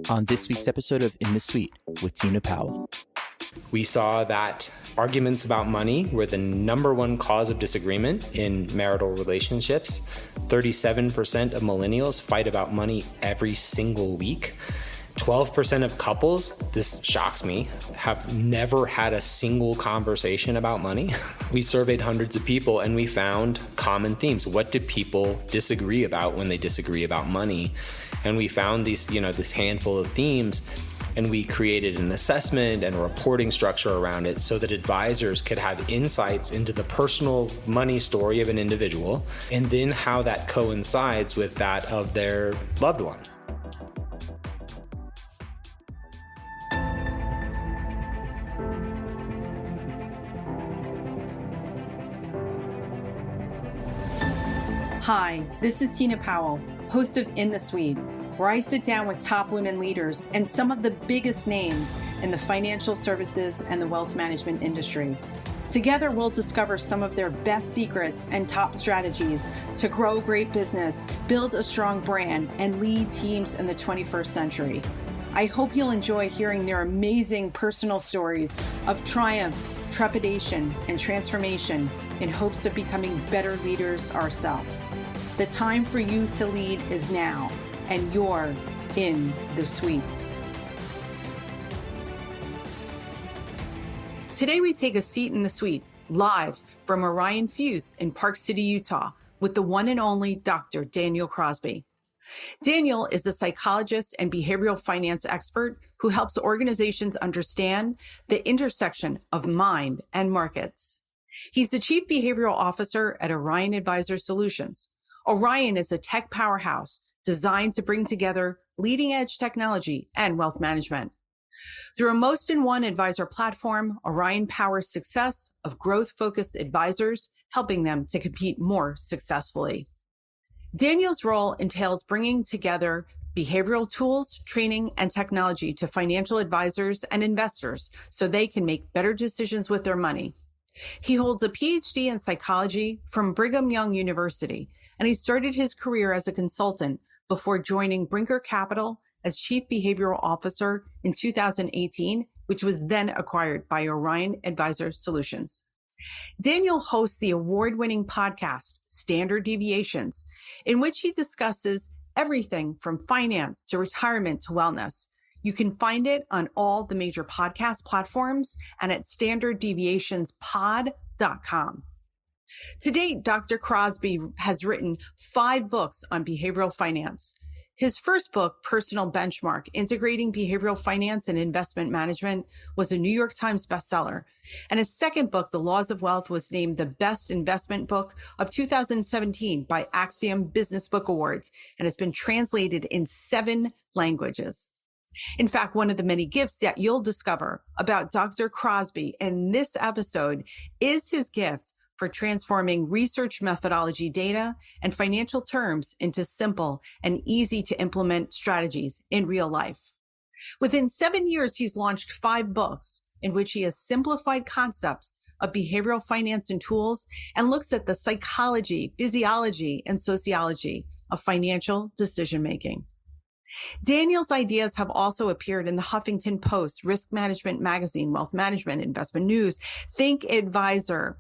on this week's episode of In the Suite with Tina Powell. We saw that arguments about money were the number one cause of disagreement in marital relationships. 37% of millennials fight about money every single week. 12% of couples, this shocks me, have never had a single conversation about money. We surveyed hundreds of people and we found common themes. What do people disagree about when they disagree about money? And we found these, this handful of themes, and we created an assessment and a reporting structure around it so that advisors could have insights into the personal money story of an individual and then how that coincides with that of their loved one. Hi, this is Tina Powell, host of In the Suite, where I sit down with top women leaders and some of the biggest names in the financial services and the wealth management industry. Together, we'll discover some of their best secrets and top strategies to grow great business, build a strong brand, and lead teams in the 21st century. I hope you'll enjoy hearing their amazing personal stories of triumph, trepidation, and transformation in hopes of becoming better leaders ourselves. The time for you to lead is now, and you're in the suite. Today we take a seat in the suite, live from Orion Fuse in Park City, Utah, with the one and only Dr. Daniel Crosby. Daniel is a psychologist and behavioral finance expert who helps organizations understand the intersection of mind and markets. He's the Chief Behavioral Officer at Orion Advisor Solutions. Orion is a tech powerhouse designed to bring together leading-edge technology and wealth management. Through a most-in-one advisor platform, Orion powers success of growth-focused advisors, helping them to compete more successfully. Daniel's role entails bringing together behavioral tools, training, and technology to financial advisors and investors so they can make better decisions with their money. He holds a Ph.D. in psychology from Brigham Young University, and he started his career as a consultant before joining Brinker Capital as Chief Behavioral Officer in 2018, which was then acquired by Orion Advisor Solutions. Daniel hosts the award-winning podcast, Standard Deviations, in which he discusses everything from finance to retirement to wellness. You can find it on all the major podcast platforms and at standarddeviationspod.com. To date, Dr. Crosby has written 5 books on behavioral finance. His first book, Personal Benchmark, Integrating Behavioral Finance and Investment Management, was a New York Times bestseller. And his second book, The Laws of Wealth, was named the best investment book of 2017 by Axiom Business Book Awards and has been translated in 7 languages. In fact, one of the many gifts that you'll discover about Dr. Crosby in this episode is his gift for transforming research methodology data and financial terms into simple and easy to implement strategies in real life. Within 7 years, he's launched 5 books in which he has simplified concepts of behavioral finance and tools and looks at the psychology, physiology, and sociology of financial decision-making. Daniel's ideas have also appeared in the Huffington Post, Risk Management Magazine, Wealth Management, Investment News, Think Advisor.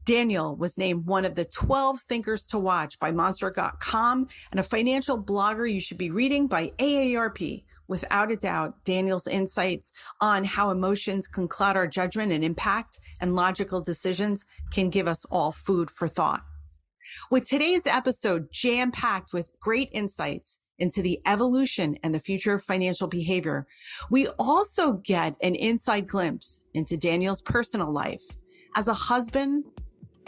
Daniel was named one of the 12 thinkers to watch by Monster.com and a financial blogger you should be reading by AARP. Without a doubt, Daniel's insights on how emotions can cloud our judgment and impact and logical decisions can give us all food for thought. With today's episode jam-packed with great insights into the evolution and the future of financial behavior, we also get an inside glimpse into Daniel's personal life as a husband,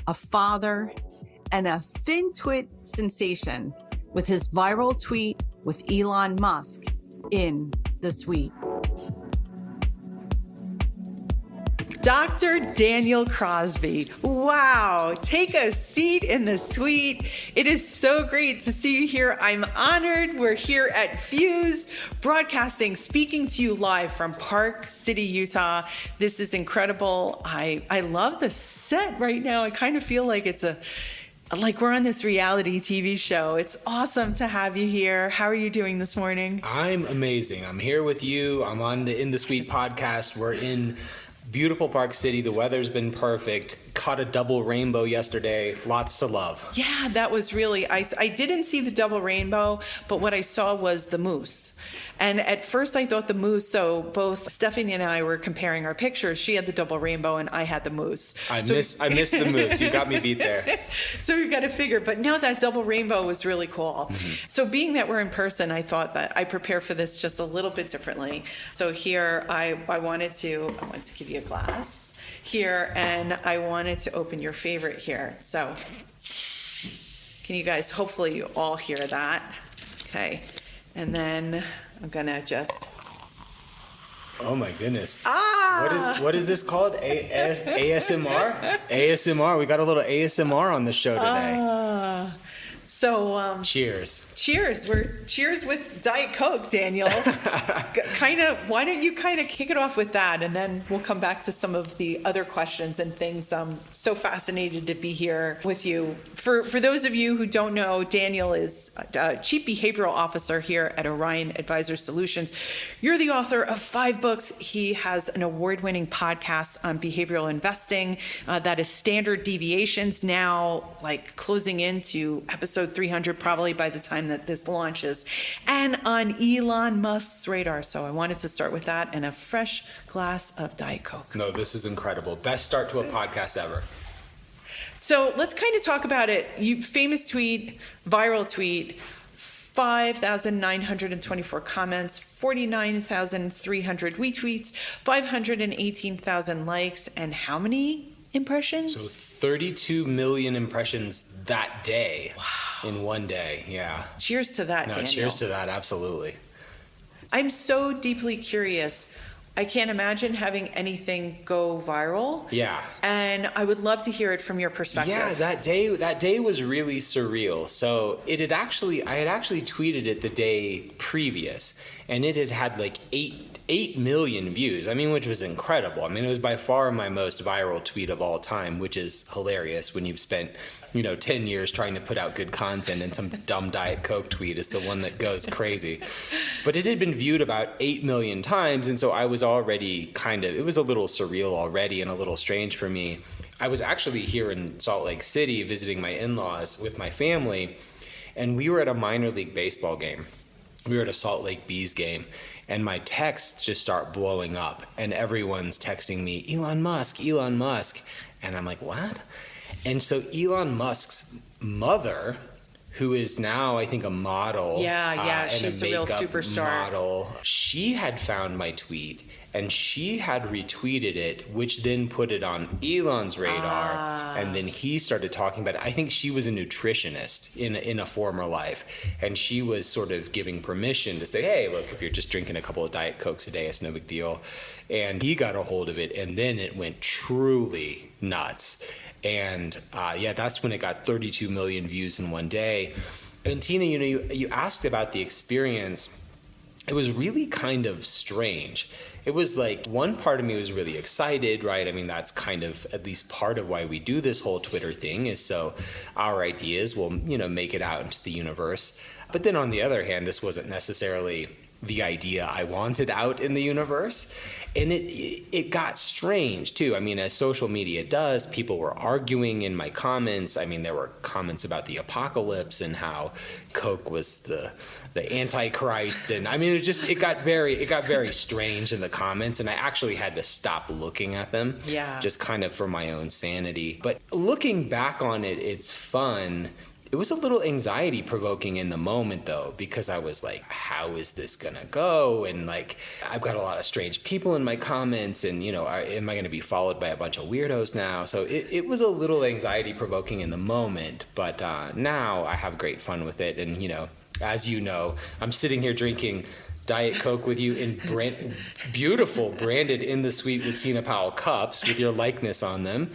a father, and a FinTwit sensation with his viral tweet with Elon Musk in the suite. Dr. Daniel Crosby. Wow. Take a seat in the suite. It is so great to see you here. I'm honored. We're here at Fuse, broadcasting, speaking to you live from Park City, Utah. This is incredible. I love the set right now. I kind of feel like it's a like we're on this reality TV show. It's awesome to have you here. How are you doing this morning? I'm amazing. I'm here with you. I'm on the In the Suite podcast. We're in beautiful Park City. The weather's been perfect. Caught a double rainbow yesterday. Lots to love. Yeah, that was really I didn't see the double rainbow, but what I saw was the moose. And at first I thought the moose, so both Stephanie and I were comparing our pictures. She had the double rainbow and I had the moose. I missed the moose. You got me beat there. So we've got to figure, but no, that double rainbow was really cool. Mm-hmm. So being that we're in person, I thought that I prepare for this just a little bit differently. So here I wanted to give you a glass here, and I wanted to open your favorite here. So can you guys, hopefully you all hear that. Okay. And then I'm gonna just. Oh my goodness. What is this called? ASMR? ASMR. We got a little ASMR on the show today. So cheers. Cheers. Cheers with Diet Coke, Daniel. Why don't you kick it off with that, and then we'll come back to some of the other questions and things. I'm so fascinated to be here with you. For those of you who don't know, Daniel is Chief Behavioral Officer here at Orion Advisor Solutions. You're the author of 5 books. He has an award-winning podcast on behavioral investing that is Standard Deviations, now like closing into episode 300 probably by the time that this launches, and on Elon Musk's radar. So I wanted to start with that and a fresh glass of Diet Coke. No, this is incredible. Best start to a podcast ever. So let's kind of talk about it. Famous tweet, viral tweet, 5,924 comments, 49,300 retweets, 518,000 likes, and how many impressions? So 32 million impressions that day. Wow. In one day, yeah. Cheers to that, Daniel. Cheers to that, absolutely. I'm so deeply curious. I can't imagine having anything go viral. Yeah. And I would love to hear it from your perspective. Yeah, that day was really surreal. So I had actually tweeted it the day previous, and it had like 8 million views. I mean, which was incredible. I mean, it was by far my most viral tweet of all time, which is hilarious when you've spent 10 years trying to put out good content, and some dumb Diet Coke tweet is the one that goes crazy. But it had been viewed about 8 million times, and so I was already it was a little surreal already and a little strange for me. I was actually here in Salt Lake City visiting my in-laws with my family, and we were at a minor league baseball game. We were at a Salt Lake Bees game, and my texts just start blowing up, and everyone's texting me, Elon Musk, and I'm like, what? And so Elon Musk's mother, who is now, I think, a model. Yeah, she's a real superstar. Model. She had found my tweet, and she had retweeted it, which then put it on Elon's radar. And then he started talking about it. I think she was a nutritionist in a former life, and she was sort of giving permission to say, hey, look, if you're just drinking a couple of Diet Cokes a day, it's no big deal. And he got a hold of it, and then it went truly nuts. And that's when it got 32 million views in one day. And Tina, you asked about the experience. It was really kind of strange. It was like one part of me was really excited, right? I mean, that's kind of at least part of why we do this whole Twitter thing, is so our ideas will, make it out into the universe. But then on the other hand, this wasn't necessarily the idea I wanted out in the universe. And it got strange too. I mean, as social media does, people were arguing in my comments. I mean, there were comments about the apocalypse and how Coke was the Antichrist, and I mean, it got very strange in the comments, and I actually had to stop looking at them. Yeah. Just kind of for my own sanity. But looking back on it, it's fun. It was a little anxiety provoking in the moment though, because I was like, how is this gonna go? And like, I've got a lot of strange people in my comments, and am I gonna be followed by a bunch of weirdos now? So it was a little anxiety provoking in the moment, but now I have great fun with it. And as you know, I'm sitting here drinking Diet Coke with you in beautiful branded In the Suite with Tina Powell cups with your likeness on them.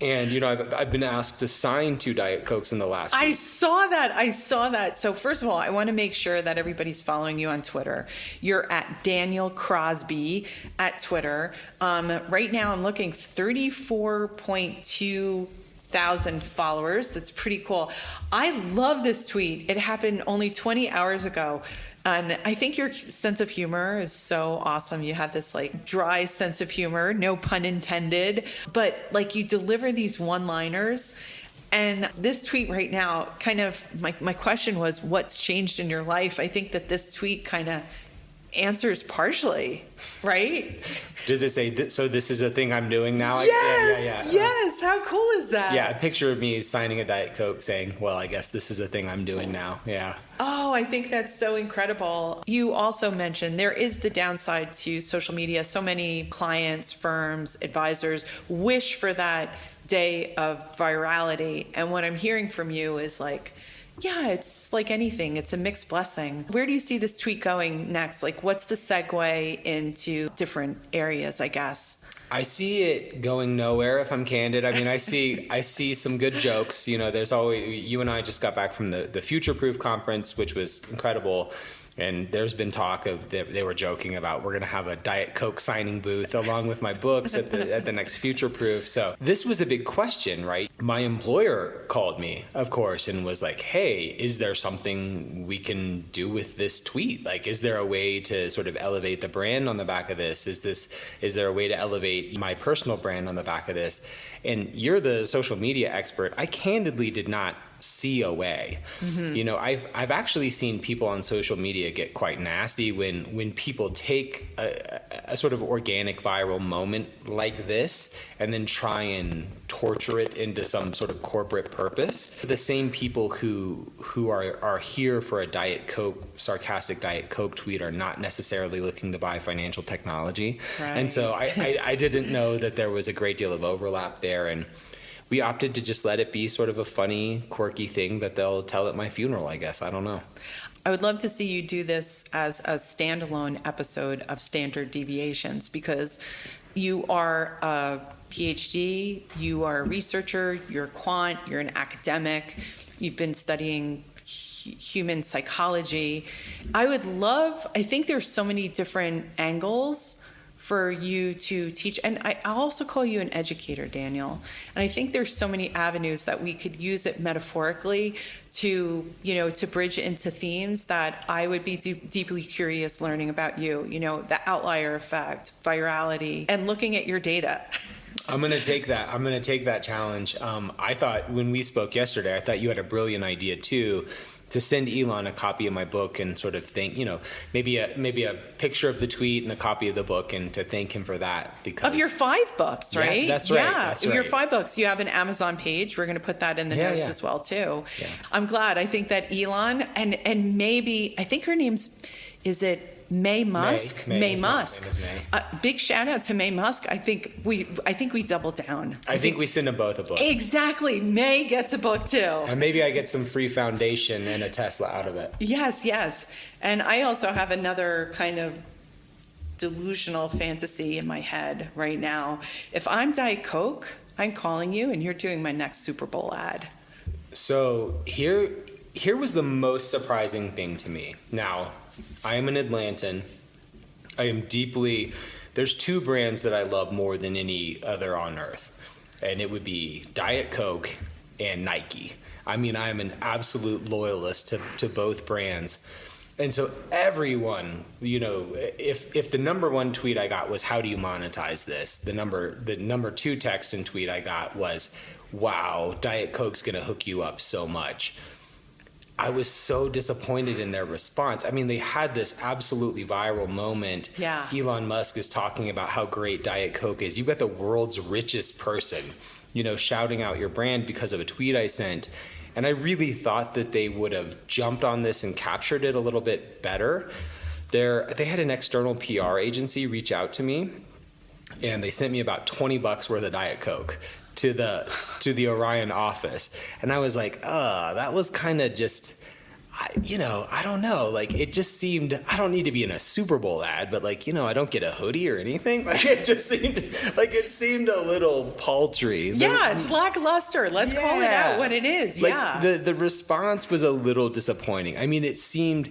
And, I've been asked to sign 2 Diet Cokes in the last week. I saw that. So first of all, I want to make sure that everybody's following you on Twitter. You're at Daniel Crosby at Twitter. Right now I'm looking 34.2 1,000 followers. That's pretty cool. I love this tweet. It happened only 20 hours ago. And I think your sense of humor is so awesome. You have this like dry sense of humor, no pun intended, but like you deliver these one-liners. And this tweet right now, kind of my question was, what's changed in your life? I think that this tweet kind of answers partially, right? Does it say, so this is a thing I'm doing now? Yes, yes. How cool is that? Yeah, a picture of me signing a Diet Coke saying, well, I guess this is a thing I'm doing now. Yeah. Oh, I think that's so incredible. You also mentioned there is the downside to social media. So many clients, firms, advisors wish for that day of virality. And what I'm hearing from you is like, yeah, it's like anything. It's a mixed blessing. Where do you see this tweet going next? Like, what's the segue into different areas, I guess? I see it going nowhere, if I'm candid. I mean, I see some good jokes. You know, there's always, you and I just got back from the Future Proof conference, which was incredible. And there's been talk of, they were joking about, we're going to have a Diet Coke signing booth along with my books at the next Future Proof. So this was a big question, right? My employer called me, of course, and was like, hey, is there something we can do with this tweet? Like, is there a way to sort of elevate the brand on the back of this? Is there a way to elevate my personal brand on the back of this? And you're the social media expert. I candidly did not see a way. Mm-hmm. You know, I've actually seen people on social media get quite nasty when people take a sort of organic viral moment like this and then try and torture it into some sort of corporate purpose. The same people who are here for a Diet Coke, sarcastic Diet Coke tweet are not necessarily looking to buy financial technology. Right. And so I didn't know that there was a great deal of overlap there, and we opted to just let it be sort of a funny, quirky thing that they'll tell at my funeral, I guess. I don't know. I would love to see you do this as a standalone episode of Standard Deviations, because you are a Ph.D., you are a researcher, you're a quant, you're an academic, you've been studying human psychology. I think there's so many different angles for you to teach. And I'll also call you an educator, Daniel. And I think there's so many avenues that we could use it metaphorically to bridge into themes that I would be deeply curious learning about you, the outlier effect, virality, and looking at your data. I'm going to take that challenge. I thought when we spoke yesterday, I thought you had a brilliant idea too, to send Elon a copy of my book and sort of thank, maybe a picture of the tweet and a copy of the book, and to thank him for that. Because of your 5 books, right? Yeah, that's right. Yeah, that's right. Your 5 books. You have an Amazon page. We're going to put that in the notes as well too. Yeah. I'm glad. I think that Elon and maybe, I think her name's, is it May Musk? May Musk. Big shout out to May Musk. I think we double down. I think we send them both a book. Exactly. May gets a book too. And maybe I get some free foundation and a Tesla out of it. Yes. And I also have another kind of delusional fantasy in my head right now. If I'm Diet Coke, I'm calling you and you're doing my next Super Bowl ad. So here was the most surprising thing to me. Now, I am an Atlantan. There's 2 brands that I love more than any other on earth, and it would be Diet Coke and Nike. I mean, I'm an absolute loyalist to both brands. And so everyone, if the number 1 tweet I got was, how do you monetize this? The number 2 text and tweet I got was, wow, Diet Coke's going to hook you up so much. I was so disappointed in their response. I mean, they had this absolutely viral moment. Yeah. Elon Musk is talking about how great Diet Coke is. You've got the world's richest person, shouting out your brand because of a tweet I sent. And I really thought that they would have jumped on this and captured it a little bit better. They had an external PR agency reach out to me, and they sent me about $20 worth of Diet Coke to the Orion office. And I was like, that was kind of just, I don't know. Like, it just seemed, I don't need to be in a Super Bowl ad, but like, I don't get a hoodie or anything. Like, it just seemed a little paltry. Yeah, it's lackluster. Let's call it out what it is. Like, the response was a little disappointing. I mean, it seemed,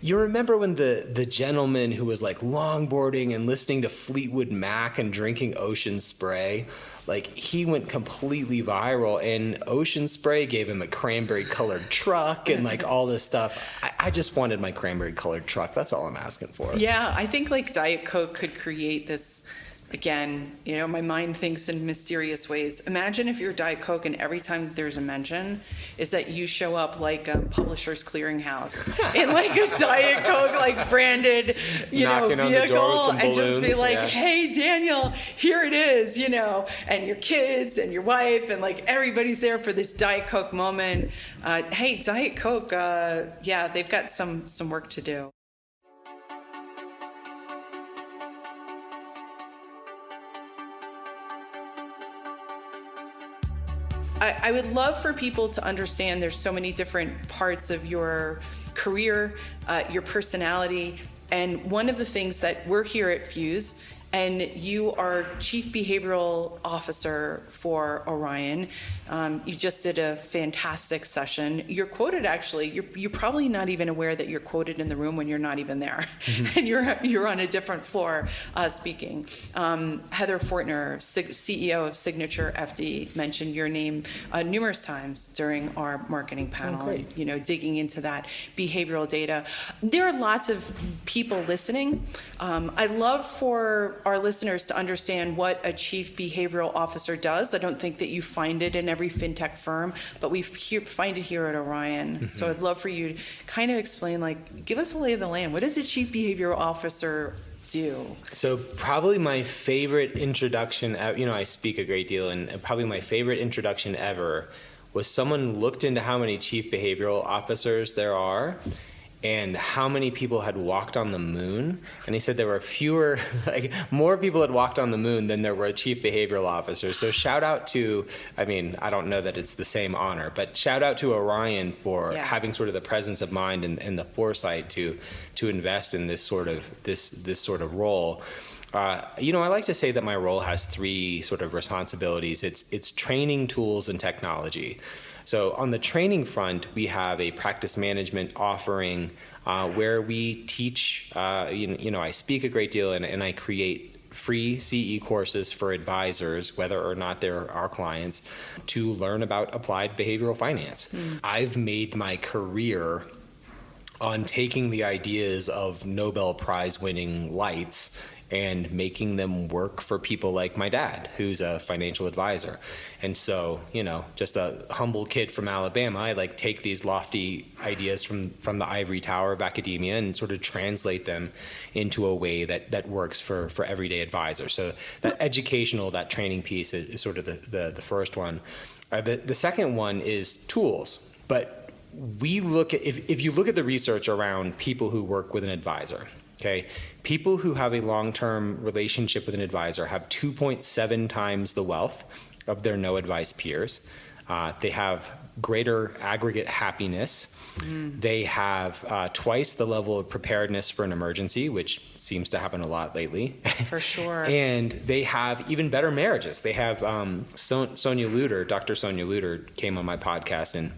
You remember when the gentleman who was like longboarding and listening to Fleetwood Mac and drinking Ocean Spray, like he went completely viral, and Ocean Spray gave him a cranberry colored truck and like all this stuff. I just wanted my cranberry colored truck. That's all I'm asking for. Yeah, I think like Diet Coke could create this. Again, my mind thinks in mysterious ways. Imagine if you're Diet Coke and every time there's a mention is that you show up like Publishers Clearinghouse in like a Diet Coke like branded, Knocking on the door with some and balloons, just be like, yeah. Hey, Daniel, here it is, and your kids and your wife and like everybody's there for this Diet Coke moment. Hey, Diet Coke, they've got some work to do. I would love for people to understand there's so many different parts of your career, your personality, and one of the things that we're here at Fuse, and you are Chief Behavioral Officer for Orion. You just did a fantastic session. You're quoted actually, you're probably not even aware that you're quoted in the room when you're not even there. Mm-hmm. And you're on a different floor speaking. Heather Fortner, CEO of Signature FD, mentioned your name numerous times during our marketing panel, digging into that behavioral data. There are lots of people listening. I'd love for our listeners to understand what a chief behavioral officer does. I don't think that you find it in every fintech firm, but we find it here at Orion. Mm-hmm. So I'd love for you to kind of explain, give us a lay of the land. What does a chief behavioral officer do? So probably my favorite introduction, I speak a great deal, and probably my favorite introduction ever was someone looked into how many chief behavioral officers there are and how many people had walked on the moon. And he said there were more people had walked on the moon than there were chief behavioral officers. So shout out to, I don't know that it's the same honor, but shout out to Orion for having sort of the presence of mind and the foresight to invest in this sort of role. I like to say that my role has three sort of responsibilities. It's training, tools, and technology. So on the training front, we have a practice management offering where we teach, I speak a great deal and I create free CE courses for advisors, whether or not they're our clients, to learn about applied behavioral finance. I've made my career on taking the ideas of Nobel Prize winning lights and making them work for people like my dad, who's a financial advisor. And so, just a humble kid from Alabama, I take these lofty ideas from the ivory tower of academia and sort of translate them into a way that works for everyday advisors. So that educational, that training piece is sort of the first one. The second one is tools. But we look at, if you look at the research around people who work with an advisor, okay, people who have a long-term relationship with an advisor have 2.7 times the wealth of their no-advice peers. They have greater aggregate happiness. They have twice the level of preparedness for an emergency, which seems to happen a lot lately. For sure. And they have even better marriages. They have Sonia Luder, Dr. Sonia Luder came on my podcast and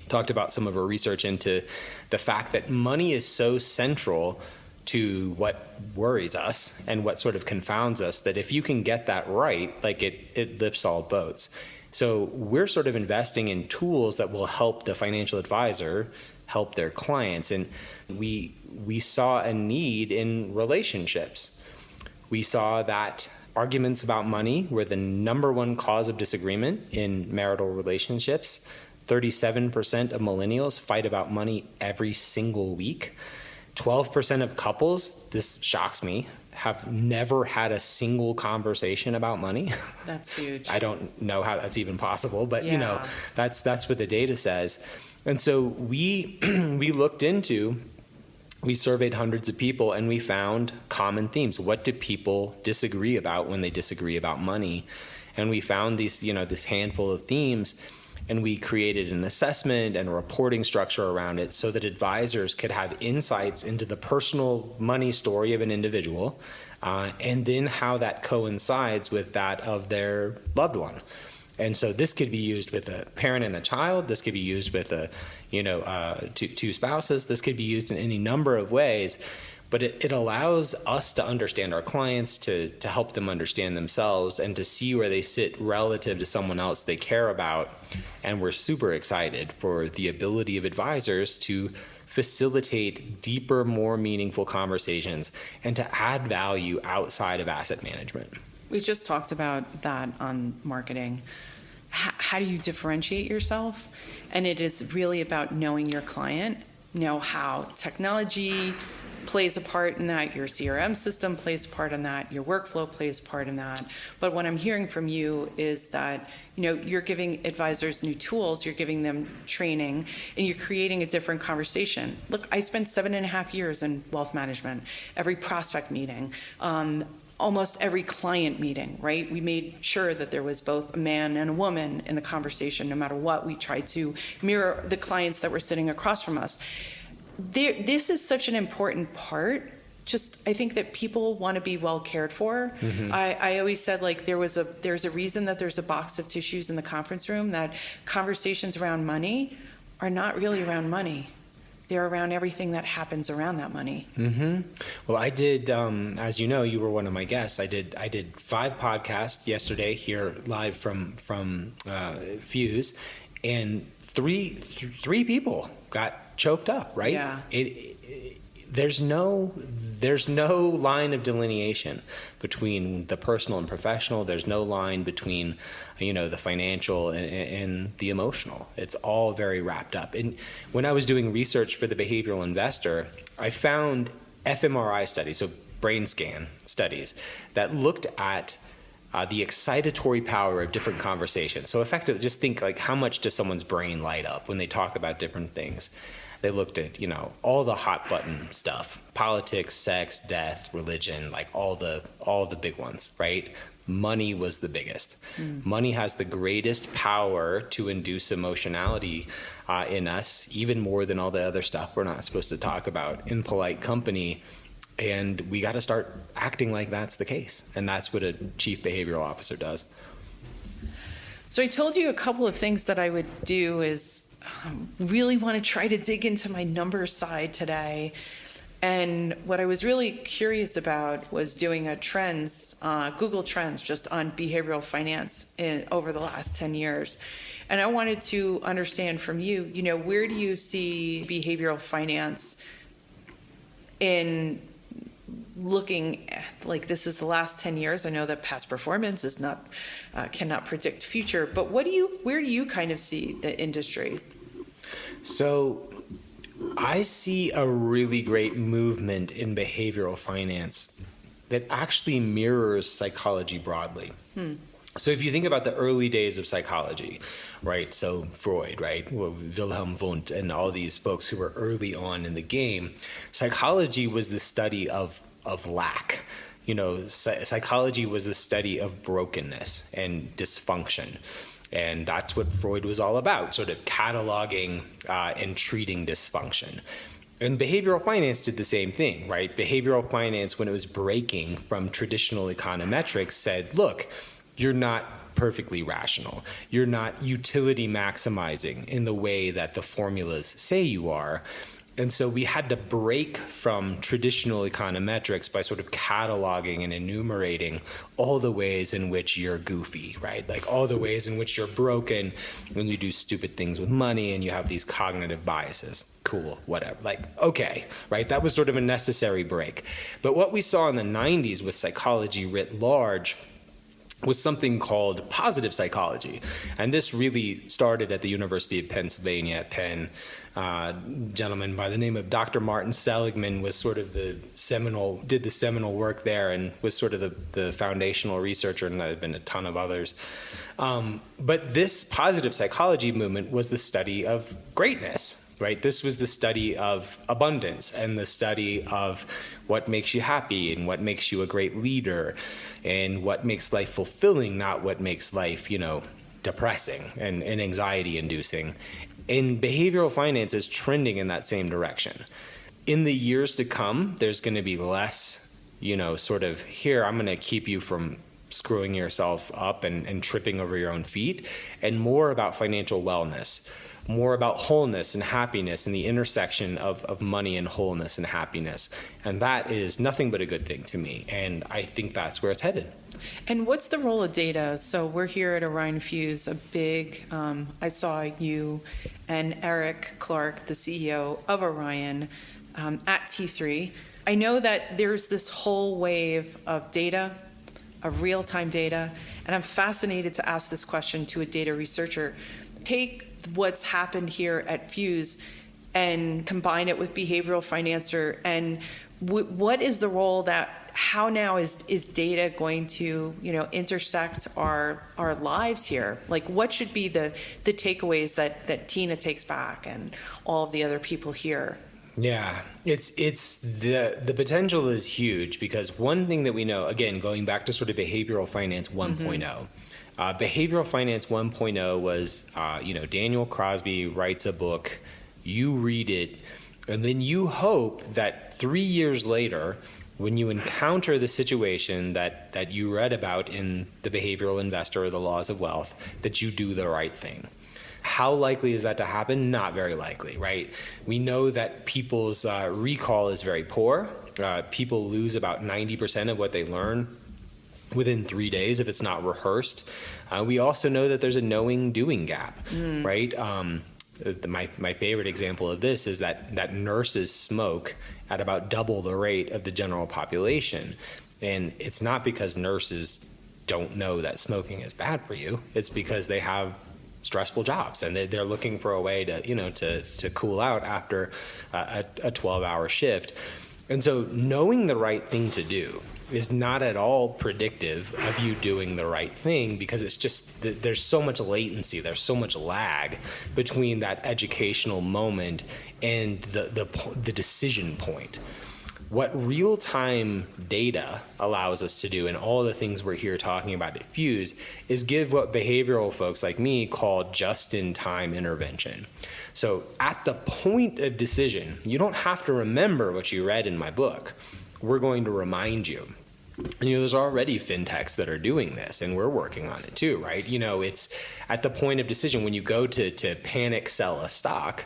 talked about some of her research into the fact that money is so central to what worries us and what sort of confounds us, that if you can get that right, it lifts all boats. So we're sort of investing in tools that will help the financial advisor help their clients. And we saw a need in relationships. We saw that arguments about money were the number one cause of disagreement in marital relationships. 37% of millennials fight about money every single week. 12% of couples, this shocks me, have never had a single conversation about money. That's huge. I don't know how that's even possible, but that's what the data says. And so we we surveyed hundreds of people and we found common themes. What do people disagree about when they disagree about money? And we found these, this handful of themes. And we created an assessment and a reporting structure around it so that advisors could have insights into the personal money story of an individual, and then how that coincides with that of their loved one. And so this could be used with a parent and a child. This could be used with two spouses. This could be used in any number of ways. But it allows us to understand our clients, to help them understand themselves, and to see where they sit relative to someone else they care about. And we're super excited for the ability of advisors to facilitate deeper, more meaningful conversations and to add value outside of asset management. We just talked about that on marketing. How do you differentiate yourself? And it is really about knowing your client, know how technology plays a part in that, your CRM system plays a part in that, your workflow plays a part in that. But what I'm hearing from you is that, you're giving advisors new tools, you're giving them training, and you're creating a different conversation. Look, I spent 7.5 years in wealth management, every prospect meeting, almost every client meeting, right? We made sure that there was both a man and a woman in the conversation. No matter what, we tried to mirror the clients that were sitting across from us. This is such an important part. I think that people want to be well cared for. Mm-hmm. I always said, like, there's a reason that there's a box of tissues in the conference room, that conversations around money are not really around money. They're around everything that happens around that money. Mm-hmm. Well, I did, as you know, you were one of my guests. I did 5 podcasts yesterday here live from Fuse, and three people got choked up, right? Yeah. There's no line of delineation between the personal and professional. There's no line between, the financial and the emotional. It's all very wrapped up. And when I was doing research for the Behavioral Investor, I found fMRI studies, so brain scan studies, that looked at the excitatory power of different conversations. So effectively, just think, like, how much does someone's brain light up when they talk about different things? They looked at, all the hot button stuff: politics, sex, death, religion, like all the big ones, right? Money was the biggest. Money has the greatest power to induce emotionality in us, even more than all the other stuff we're not supposed to talk about in polite company. And we got to start acting like that's the case. And that's what a chief behavioral officer does. So I told you a couple of things that I would do is really want to try to dig into my numbers side today. And what I was really curious about was doing a trends, Google Trends, just on behavioral finance over the last 10 years. And I wanted to understand from you, where do you see behavioral finance in looking like this is the last 10 years? I know that past performance is not cannot predict future, but where do you kind of see the industry? So I see a really great movement in behavioral finance that actually mirrors psychology broadly. So if you think about the early days of psychology, right? So Freud, right? Wilhelm Wundt and all these folks who were early on in the game, psychology was the study of lack. Psychology was the study of brokenness and dysfunction. And that's what Freud was all about, sort of cataloging and treating dysfunction. And behavioral finance did the same thing, right? Behavioral finance, when it was breaking from traditional econometrics, said, look, you're not perfectly rational. You're not utility maximizing in the way that the formulas say you are. And so we had to break from traditional econometrics by sort of cataloging and enumerating all the ways in which you're goofy, right? Like all the ways in which you're broken when you do stupid things with money and you have these cognitive biases. Cool, whatever. Like, okay, right? That was sort of a necessary break. But what we saw in the 90s with psychology writ large was something called positive psychology. And this really started at the University of Pennsylvania at Penn. Gentleman by the name of Dr. Martin Seligman was sort of did the seminal work there and was sort of the foundational researcher, and there have been a ton of others. But this positive psychology movement was the study of greatness, right? This was the study of abundance and the study of what makes you happy and what makes you a great leader and what makes life fulfilling, not what makes life, depressing and anxiety inducing. And behavioral finance is trending in that same direction. In the years to come, there's going to be less, sort of, here, I'm going to keep you from screwing yourself up and tripping over your own feet, and more about financial wellness, more about wholeness and happiness and the intersection of money and wholeness and happiness. And that is nothing but a good thing to me. And I think that's where it's headed. And what's the role of data? So we're here at Orion Fuse, a big, I saw you and Eric Clark, the CEO of Orion, at T3. I know that there's this whole wave of data, of real-time data, and I'm fascinated to ask this question to a data researcher. Take what's happened here at Fuse and combine it with behavioral financer, and what is the role how now is data going to, intersect our lives here? Like, what should be the takeaways that Tina takes back and all of the other people here? Yeah, it's the potential is huge, because one thing that we know, again, going back to sort of behavioral finance 1.0, behavioral finance 1.0 was, Daniel Crosby writes a book, you read it, and then you hope that 3 years later, when you encounter the situation that you read about in The Behavioral Investor or The Laws of Wealth, that you do the right thing. How likely is that to happen? Not very likely, right? We know that people's recall is very poor. People lose about 90% of what they learn within 3 days if it's not rehearsed. We also know that there's a knowing-doing gap, right? My favorite example of this is that nurses smoke at about double the rate of the general population. And it's not because nurses don't know that smoking is bad for you. It's because they have stressful jobs and they're looking for a way to cool out after a 12-hour shift. And so knowing the right thing to do is not at all predictive of you doing the right thing, because it's just, there's so much latency, there's so much lag between that educational moment and the decision point. What real-time data allows us to do, and all the things we're here talking about at Fuse, is give what behavioral folks like me call just-in-time intervention. So at the point of decision, you don't have to remember what you read in my book. We're going to remind you. There's already fintechs that are doing this, and we're working on it too, right? It's at the point of decision when you go to panic sell a stock,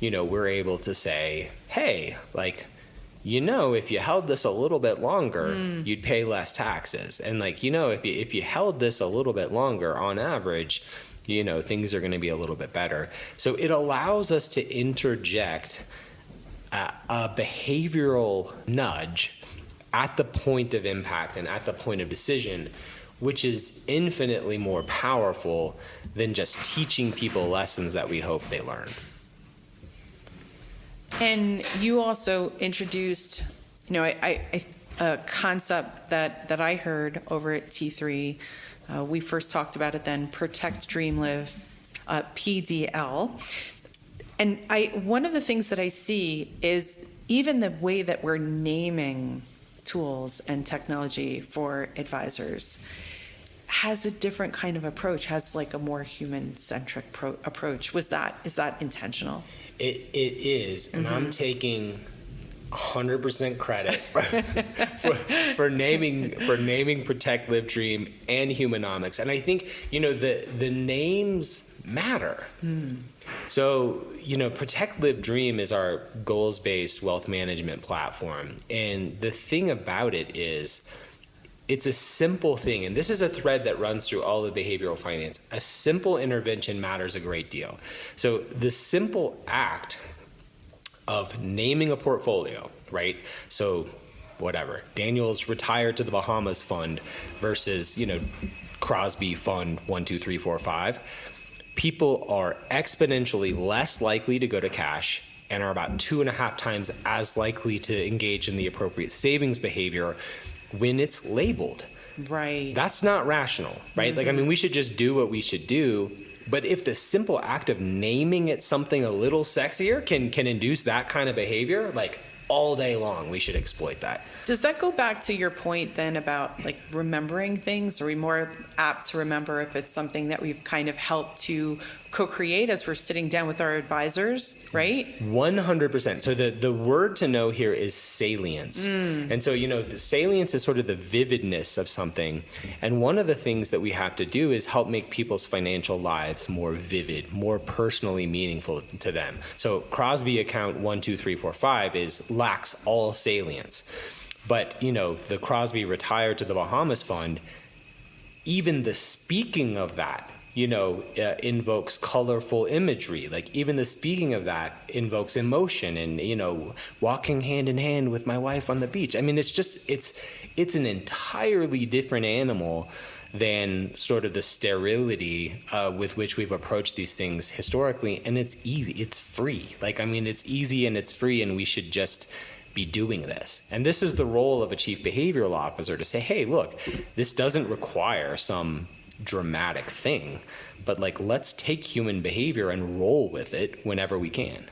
we're able to say, hey, if you held this a little bit longer, you'd pay less taxes. And if you held this a little bit longer on average, things are going to be a little bit better. So it allows us to interject a behavioral nudge at the point of impact and at the point of decision, which is infinitely more powerful than just teaching people lessons that we hope they learn. And you also introduced, a concept that I heard over at T3. We first talked about it then, Protect, Dream, Live, PDL. And one of the things that I see is even the way that we're naming tools and technology for advisors has a different kind of approach, has a more human-centric approach. Is that intentional? It is, and I'm taking 100% credit for naming Protect, Live, Dream, and Humanomics. And I think the names matter. So Protect, Live, Dream is our goals-based wealth management platform, and the thing about it is, it's a simple thing, and this is a thread that runs through all of behavioral finance. A simple intervention matters a great deal. So the simple act of naming a portfolio, right? So whatever, Daniel's retired to the Bahamas fund versus, Crosby fund 1, 2, 3, 4, 5. People are exponentially less likely to go to cash and are about 2.5 times as likely to engage in the appropriate savings behavior when it's labeled. Right. That's not rational, right? We should just do what we should do. But if the simple act of naming it something a little sexier can induce that kind of behavior, all day long, we should exploit that. Does that go back to your point then about remembering things? Are we more apt to remember if it's something that we've kind of helped to co-create as we're sitting down with our advisors, right? 100%. So the word to know here is salience. And so, the salience is sort of the vividness of something. And one of the things that we have to do is help make people's financial lives more vivid, more personally meaningful to them. So Crosby account 1, 2, 3, 4, 5 lacks all salience. But, the Crosby retired to the Bahamas fund, even the speaking of that, invokes colorful imagery. Like even the speaking of that invokes emotion and, walking hand in hand with my wife on the beach. I mean, it's an entirely different animal than sort of the sterility with which we've approached these things historically. And it's easy, it's free. It's easy and it's free, and we should just be doing this. And this is the role of a chief behavioral officer, to say, hey, look, this doesn't require some dramatic thing, but let's take human behavior and roll with it whenever we can.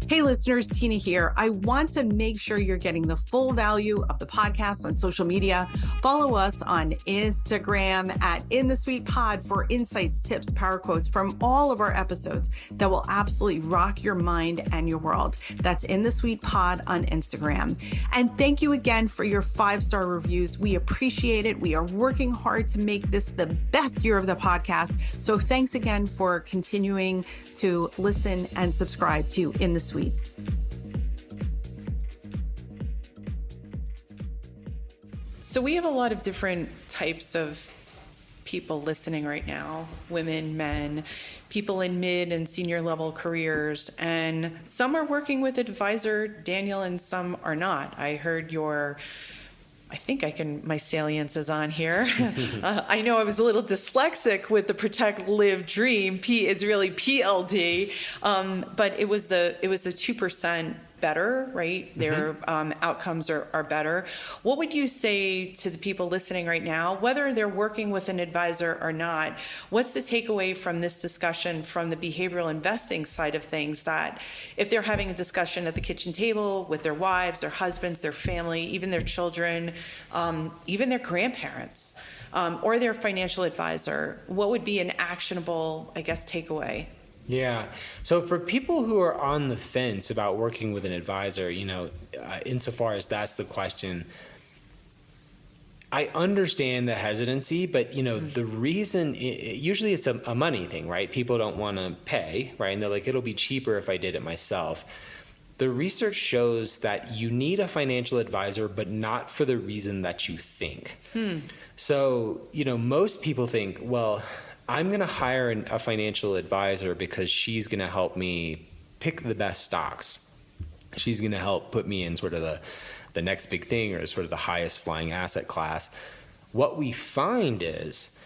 Hey listeners, Tina here. I want to make sure you're getting the full value of the podcast on social media. Follow us on Instagram at In the Suite Pod for insights, tips, power quotes from all of our episodes that will absolutely rock your mind and your world. That's In the Suite Pod on Instagram. And thank you again for your 5-star reviews. We appreciate it. We are working hard to make this the best year of the podcast. So thanks again for continuing to listen and subscribe to In the Suite. So we have a lot of different types of people listening right now, women, men, people in mid and senior level careers, and some are working with advisor Daniel and some are not. I heard my salience is on here. I know I was a little dyslexic with the Protect, Live, Dream. P is really PLD, but it was the 2% better, right? Their outcomes are better. What would you say to the people listening right now, whether they're working with an advisor or not? What's the takeaway from this discussion from the behavioral investing side of things, that if they're having a discussion at the kitchen table with their wives, their husbands, their family, even their children, even their grandparents, or their financial advisor, what would be an actionable, takeaway? Yeah. So for people who are on the fence about working with an advisor, insofar as that's the question, I understand the hesitancy, but the reason, usually it's a money thing, right? People don't want to pay, right? And they're like, it'll be cheaper if I did it myself. The research shows that you need a financial advisor, but not for the reason that you think. So, most people think, well, I'm going to hire a financial advisor because she's going to help me pick the best stocks. She's going to help put me in sort of the next big thing, or sort of the highest flying asset class. What we find is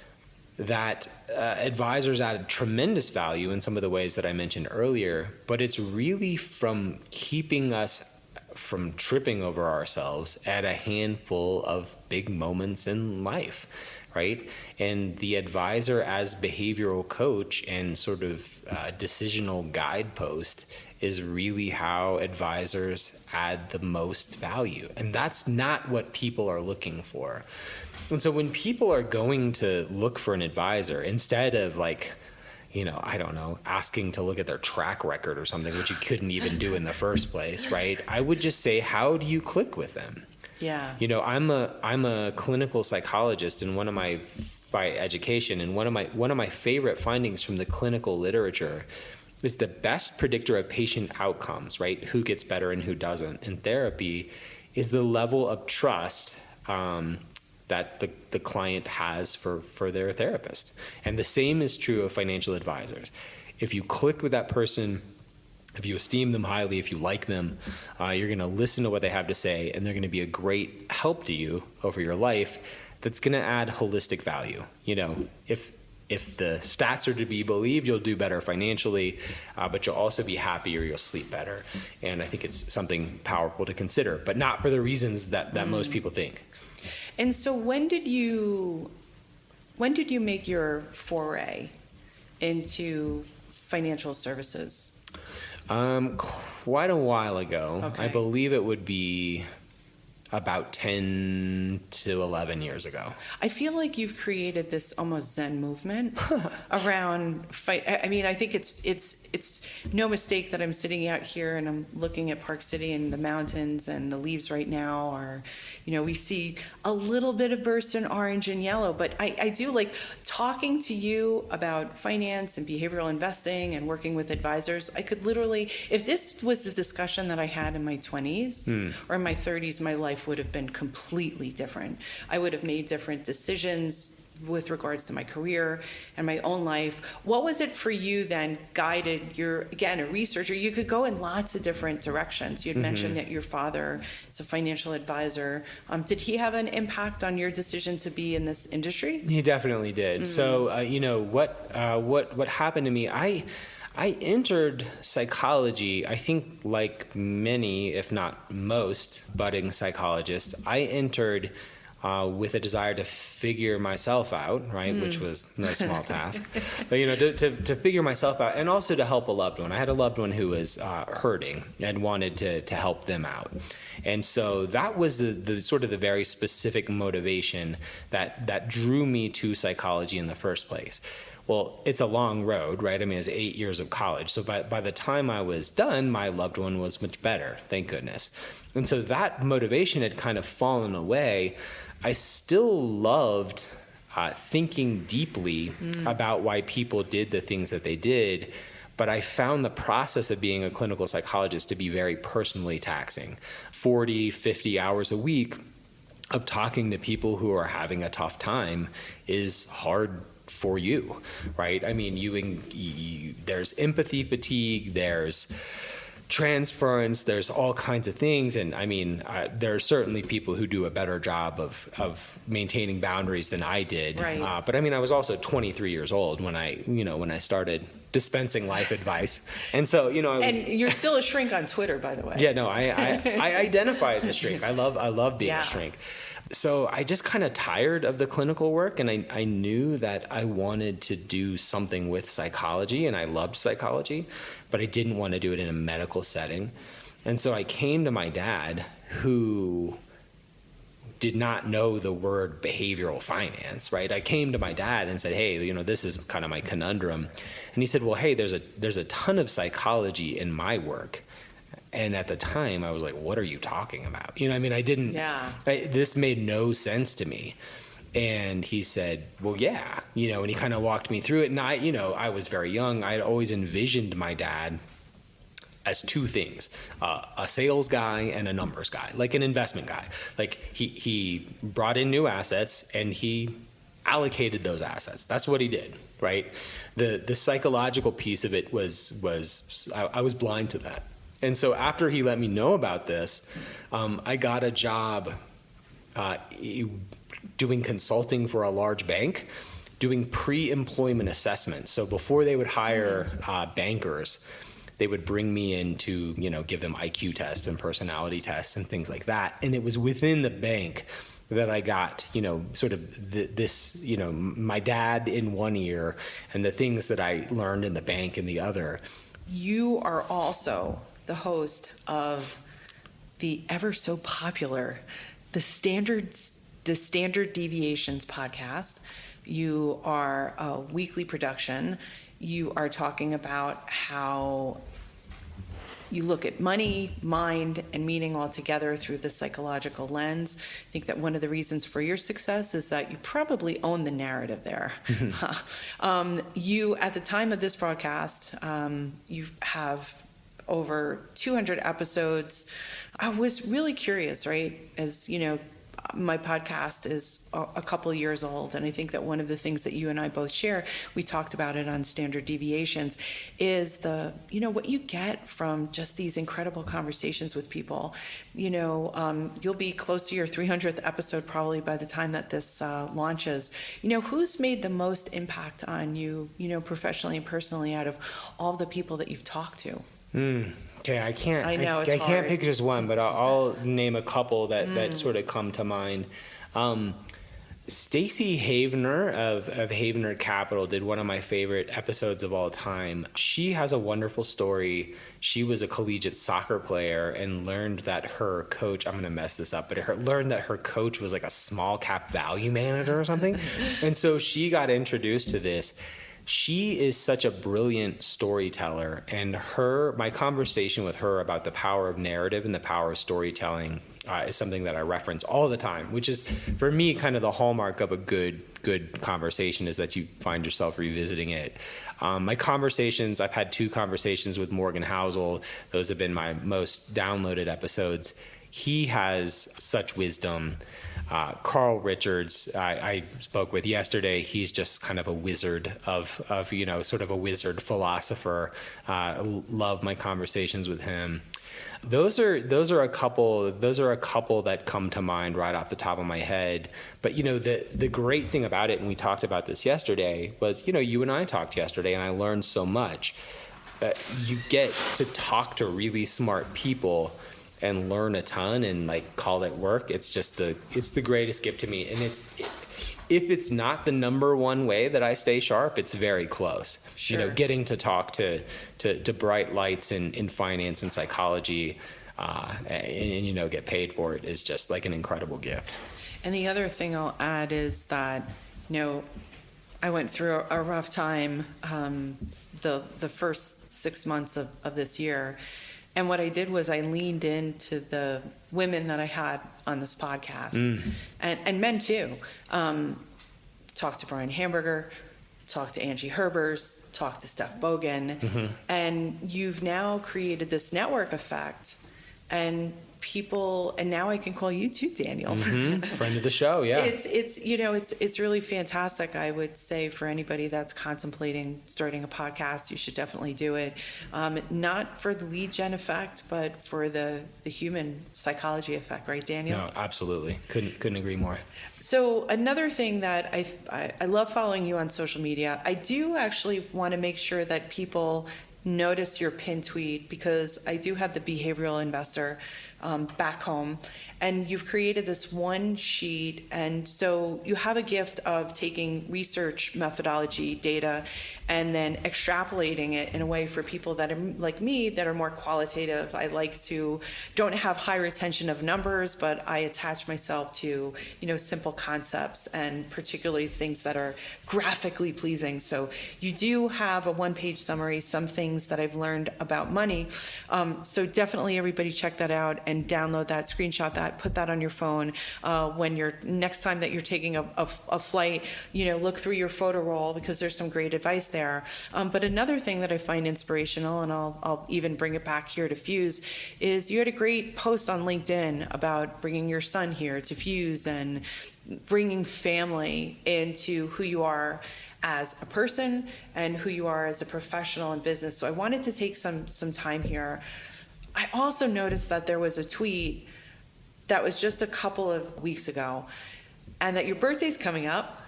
that advisors add tremendous value in some of the ways that I mentioned earlier, but it's really from keeping us from tripping over ourselves at a handful of big moments in life. Right? And the advisor as behavioral coach and sort of decisional guidepost is really how advisors add the most value. And that's not what people are looking for. And so when people are going to look for an advisor, instead of asking to look at their track record or something, which you couldn't even do in the first place, right? I would just say, how do you click with them? Yeah. I'm a clinical psychologist, and by education, and one of my favorite findings from the clinical literature is the best predictor of patient outcomes, right? Who gets better and who doesn't in therapy is the level of trust that the client has for their therapist. And the same is true of financial advisors. If you click with that person, if you esteem them highly, if you like them, you're going to listen to what they have to say, and they're going to be a great help to you over your life that's going to add holistic value. If the stats are to be believed, you'll do better financially, but you'll also be happier, you'll sleep better. And I think it's something powerful to consider, but not for the reasons that most people think. And so when did you make your foray into financial services? Quite a while ago. Okay. I believe it would be about 10 to 11 years ago. I feel like you've created this almost Zen movement around fight. I mean, I think it's no mistake that I'm sitting out here and I'm looking at Park City and the mountains, and the leaves right now are, we see a little bit of burst in orange and yellow, but I do like talking to you about finance and behavioral investing and working with advisors. I could literally, if this was the discussion that I had in my 20s or in my 30s, my life would have been completely different. I would have made different decisions with regards to my career and my own life. What was it for you then guided your, again, a researcher? You could go in lots of different directions. You'd mentioned that your father is a financial advisor. Did he have an impact on your decision to be in this industry? He definitely did. So, what happened to me, I entered psychology, I think like many, if not most, budding psychologists, I entered with a desire to figure myself out, right, which was no small task. But, to figure myself out and also to help a loved one. I had a loved one who was hurting and wanted to help them out. And so that was the sort of the very specific motivation that drew me to psychology in the first place. Well, it's a long road, right? I mean, it's 8 years of college. So by the time I was done, my loved one was much better, thank goodness. And so that motivation had kind of fallen away. I still loved thinking deeply about why people did the things that they did, but I found the process of being a clinical psychologist to be very personally taxing. 40, 50 hours a week of talking to people who are having a tough time is hard for you, right? I mean, there's empathy fatigue, there's transference, there's all kinds of things. And I mean, there are certainly people who do a better job of maintaining boundaries than I did. Right. But I mean, I was also 23 years old when I started dispensing life advice. And so, And you're still a shrink on Twitter, by the way. Yeah, no, I identify as a shrink. I love being a shrink. So I just kind of tired of the clinical work, and I knew that I wanted to do something with psychology, and I loved psychology, but I didn't want to do it in a medical setting. And so I came to my dad, who did not know the word behavioral finance, right? I came to my dad and said, hey, this is kind of my conundrum. And he said, well, hey, there's a ton of psychology in my work. And at the time, I was like, what are you talking about? I didn't, this made no sense to me. And he said, well, yeah, and he kind of walked me through it. And I was very young. I had always envisioned my dad as two things, a sales guy and a numbers guy, like an investment guy. Like he brought in new assets and he allocated those assets. That's what he did, right? The psychological piece of it was I was blind to that. And so after he let me know about this, I got a job doing consulting for a large bank, doing pre-employment assessments. So before they would hire bankers, they would bring me in to, give them IQ tests and personality tests and things like that. And it was within the bank that I got, sort of this, my dad in one ear and the things that I learned in the bank in the other. You are also the host of the ever so popular the standard deviations podcast. You are a weekly production. You are talking about how you look at money, mind, and meaning all together through the psychological lens. I think that one of the reasons for your success is that you probably own the narrative there. You, at the time of this broadcast, you have over 200 episodes. I was really curious, right? As my podcast is a couple of years old, and I think that one of the things that you and I both share, we talked about it on Standard Deviations, is what you get from just these incredible conversations with people. You'll be close to your 300th episode probably by the time that this launches. Who's made the most impact on you, professionally and personally, out of all the people that you've talked to? Okay, I can't. I know it's I hard. can't pick just one, but I'll name a couple that sort of come to mind. Stacy Havener of Havener Capital did one of my favorite episodes of all time. She has a wonderful story. She was a collegiate soccer player and learned that her coach, I'm going to mess this up, but learned that her coach was like a small cap value manager or something. And so she got introduced to this. She is such a brilliant storyteller, and my conversation with her about the power of narrative and the power of storytelling is something that I reference all the time, which is for me kind of the hallmark of a good conversation, is that you find yourself revisiting it. My conversations, I've had 2 conversations with Morgan Housel. Those have been my most downloaded episodes. He has such wisdom. Carl Richards, I spoke with yesterday. He's just kind of a wizard of sort of a wizard philosopher. Love my conversations with him. Those are a couple that come to mind right off the top of my head. But the great thing about it, and we talked about this yesterday, was you and I talked yesterday, and I learned so much. You get to talk to really smart people and learn a ton and call it work. It's just it's the greatest gift to me. And if it's not the number one way that I stay sharp, it's very close. Sure. Getting to talk to bright lights in finance and psychology, and get paid for it is just like an incredible gift. And the other thing I'll add is that, I went through a rough time the first 6 months of this year. And what I did was I leaned into the women that I had on this podcast, and men too. Talked to Brian Hamburger, talked to Angie Herbers, talked to Steph Bogan, and you've now created this network effect, and now I can call you too, Daniel. Friend of the show, yeah. It's really fantastic. I would say for anybody that's contemplating starting a podcast, you should definitely do it. Not for the lead gen effect, but for the human psychology effect, right, Daniel? No, absolutely. Couldn't agree more. So another thing that I love following you on social media. I do actually want to make sure that people notice your pin tweet, because I do have the behavioral investor back home, and you've created this one sheet, and so you have a gift of taking research methodology data and then extrapolating it in a way for people that are like me, that are more qualitative. I don't have high retention of numbers, but I attach myself to simple concepts, and particularly things that are graphically pleasing. So you do have a one-page summary, some things that I've learned about money. So definitely everybody check that out and download that, screenshot that, put that on your phone. When next time that you're taking a flight, look through your photo roll, because there's some great advice there. But another thing that I find inspirational, and I'll even bring it back here to Fuse, is you had a great post on LinkedIn about bringing your son here to Fuse and bringing family into who you are as a person and who you are as a professional in business. So I wanted to take some time here. I also noticed that there was a tweet that was just a couple of weeks ago, and that your birthday's coming up.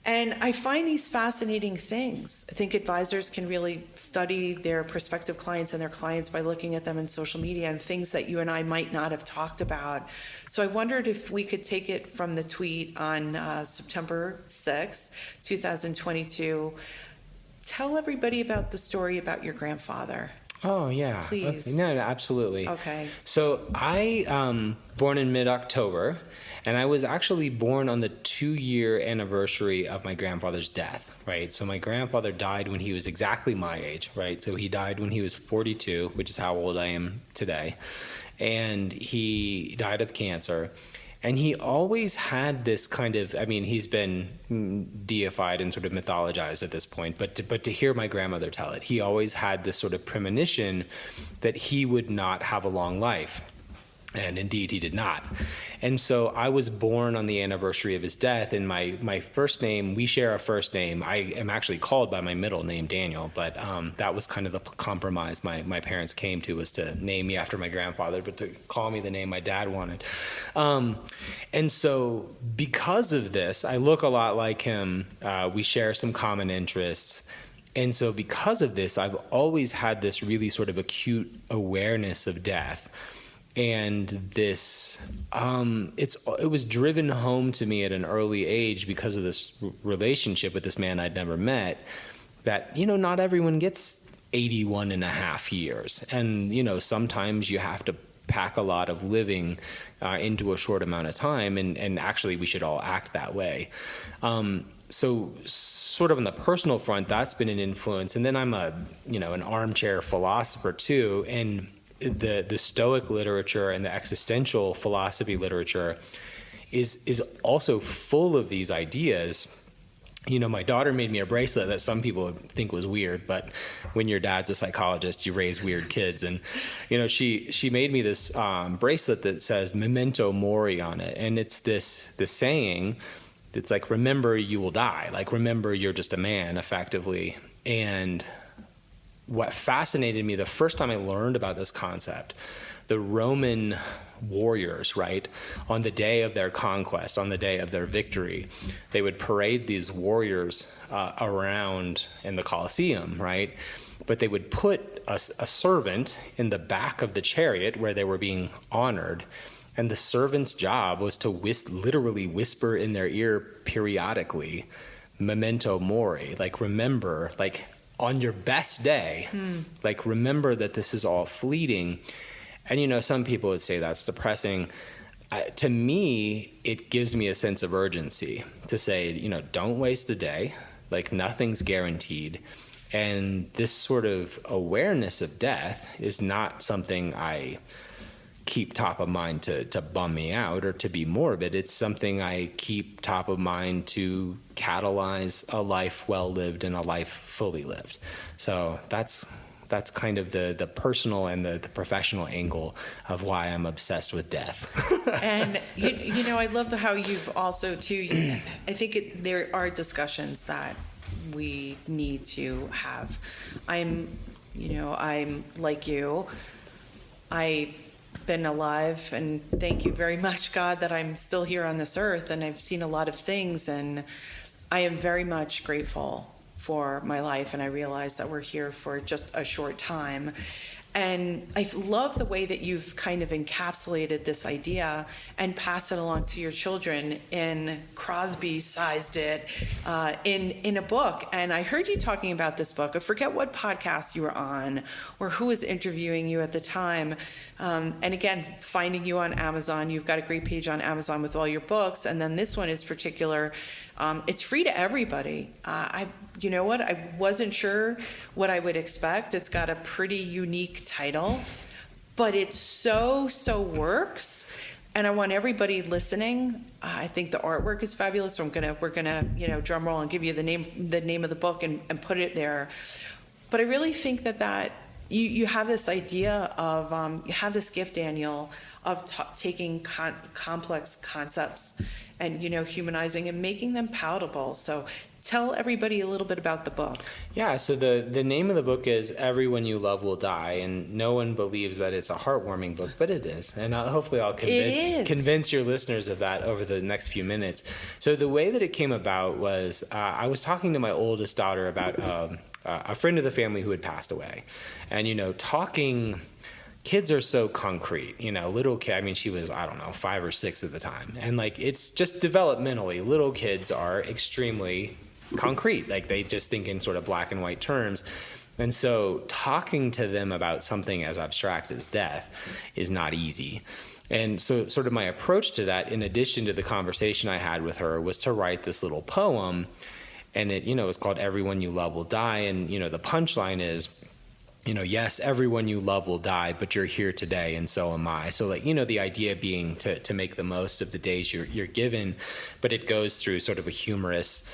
And I find these fascinating things. I think advisors can really study their prospective clients and their clients by looking at them in social media, and things that you and I might not have talked about. So I wondered if we could take it from the tweet on September 6th, 2022. Tell everybody about the story about your grandfather. Oh, yeah. Please. Okay. No, absolutely. Okay. So I, born in mid-October, and I was actually born on the 2-year anniversary of my grandfather's death, right? So my grandfather died when he was exactly my age, right? So he died when he was 42, which is how old I am today. And he died of cancer. And he always had this kind of, he's been deified and sort of mythologized at this point, but to hear my grandmother tell it, he always had this sort of premonition that he would not have a long life. And indeed, he did not. And so I was born on the anniversary of his death, and my first name, we share a first name. I am actually called by my middle name, Daniel, but that was kind of the compromise my parents came to, was to name me after my grandfather, but to call me the name my dad wanted. And so because of this, I look a lot like him. We share some common interests. And so because of this, I've always had this really sort of acute awareness of death. And this, it was driven home to me at an early age because of this relationship with this man I'd never met, that, not everyone gets 81 and a half years. And, sometimes you have to pack a lot of living into a short amount of time. And actually, we should all act that way. So sort of on the personal front, that's been an influence. And then I'm an armchair philosopher too. And the Stoic literature and the existential philosophy literature is also full of these ideas. My daughter made me a bracelet that some people think was weird, but when your dad's a psychologist, you raise weird kids. And, she made me this bracelet that says memento mori on it. And it's this saying, it's like, remember you will die. Like, remember you're just a man, effectively. And what fascinated me the first time I learned about this concept, the Roman warriors, right, on the day of their conquest, on the day of their victory, they would parade these warriors around in the Colosseum, right? But they would put a servant in the back of the chariot where they were being honored. And the servant's job was to literally whisper in their ear periodically, memento mori, like, remember, like, on your best day, like, remember that this is all fleeting. And, some people would say that's depressing. To me, it gives me a sense of urgency to say, don't waste the day, like, nothing's guaranteed. And this sort of awareness of death is not something I keep top of mind to bum me out or to be morbid. It's something I keep top of mind to catalyze a life well lived and a life fully lived. So that's kind of the personal and the professional angle of why I'm obsessed with death. And I love how you've also too. I think there are discussions that we need to have. I'm like you. I've been alive, and thank you very much, God, that I'm still here on this earth, and I've seen a lot of things, and I am very much grateful for my life, and I realize that we're here for just a short time. And I love the way that you've kind of encapsulated this idea and passed it along to your children. And Crosby sized it in a book. And I heard you talking about this book. I forget what podcast you were on or who was interviewing you at the time. And again, finding you on Amazon. You've got a great page on Amazon with all your books. And then this one is particular. It's free to everybody. You know what? I wasn't sure what I would expect. It's got a pretty unique title, but it so works. And I want everybody listening. I think the artwork is fabulous. So we're gonna drum roll and give you the name of the book and put it there. But I really think that you have this idea of you have this gift, Daniel, of taking complex concepts and humanizing and making them palatable. So tell everybody a little bit about the book. Yeah, so the name of the book is Everyone You Love Will Die, and no one believes that it's a heartwarming book, but it is. And hopefully I'll convince your listeners of that over the next few minutes. So the way that it came about was I was talking to my oldest daughter about a friend of the family who had passed away. And, talking... Kids are so concrete, little kid, she was, 5 or 6 at the time. And it's just developmentally, little kids are extremely concrete. They just think in sort of black and white terms. And so talking to them about something as abstract as death is not easy. And so sort of my approach to that, in addition to the conversation I had with her, was to write this little poem. And it, it's called Everyone You Love Will Die. And, the punchline is, yes, everyone you love will die, but you're here today, and so am I. So, the idea being to make the most of the days you're given, but it goes through sort of a humorous,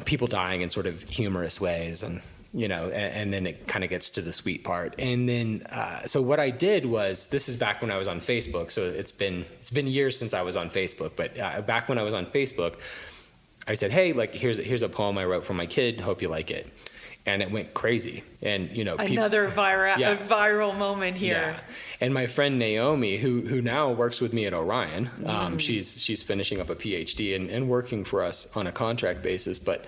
people dying in sort of humorous ways, and and then it kind of gets to the sweet part. And then, so what I did was, this is back when I was on Facebook. So it's been years since I was on Facebook, but back when I was on Facebook, I said, hey, here's a poem I wrote for my kid. Hope you like it. And it went crazy. And, another viral moment here. Yeah. And my friend Naomi, who now works with me at Orion, she's finishing up a Ph.D. and working for us on a contract basis. But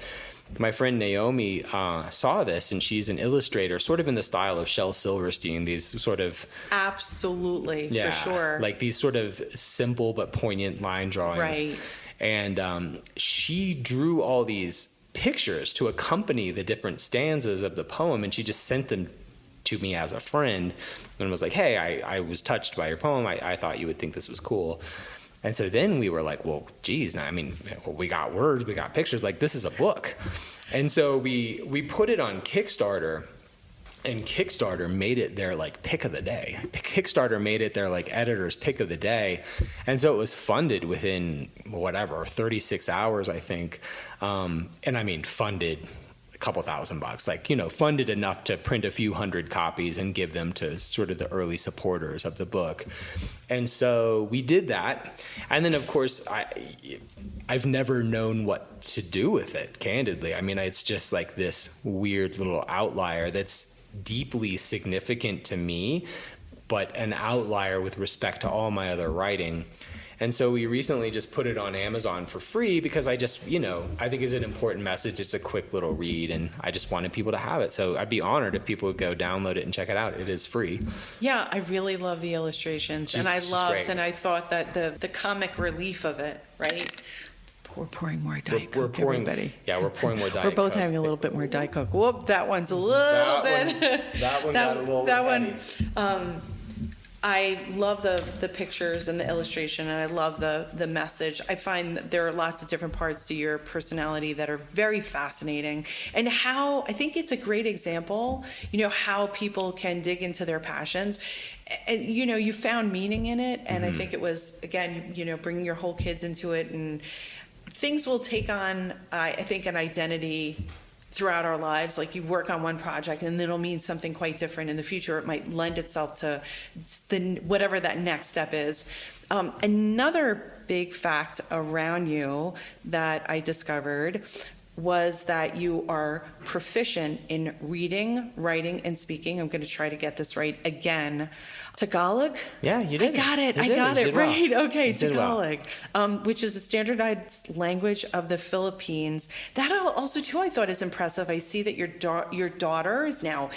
my friend Naomi saw this, and she's an illustrator, sort of in the style of Shel Silverstein, these sort of... Absolutely, yeah, for sure. like these sort of simple but poignant line drawings. Right. And she drew all these pictures to accompany the different stanzas of the poem, and she just sent them to me as a friend and was like, hey, I was touched by your poem. I thought you would think this was cool. And so then we were like, well, geez, I mean, we got words, we got pictures, like this is a book. And so we put it on Kickstarter, and Kickstarter made it their like pick of the day. Kickstarter made it their like editor's pick of the day. And so it was funded within 36 hours, I think. And I mean, funded a couple $1,000, like, funded enough to print a few hundred copies and give them to sort of the early supporters of the book. And so we did that. And then, of course, I've never known what to do with it, candidly. I mean, it's just like this weird little outlier that's deeply significant to me, but an outlier with respect to all my other writing. And so we recently just put it on Amazon for free because I just, I think it's an important message. It's a quick little read, and I just wanted people to have it. So I'd be honored if people would go download it and check it out. It is free. Yeah, I really love the illustrations. She's and I loved, great. and I thought that the comic relief of it, right? We're pouring more Diet Coke, everybody. Yeah, we're pouring more Diet Coke. We're both having a little bit more Diet Coke. Whoop, that one's a little bit. That one got a little heavy. I love the pictures and the illustration, and I love the message. I find that there are lots of different parts to your personality that are very fascinating, and how I think it's a great example, how people can dig into their passions. And, you found meaning in it, and I think it was, again, bringing your whole kids into it, and things will take on, I think, an identity throughout our lives. Like, you work on one project and then it'll mean something quite different in the future. It might lend itself to whatever that next step is. Another big fact around you that I discovered was that you are proficient in reading, writing, and speaking. I'm going to try to get this right again. Tagalog? Yeah, you did. I got it. I got it right. Well. Okay, Tagalog, which is a standardized language of the Philippines. That also, too, I thought is impressive. I see that your daughter is now,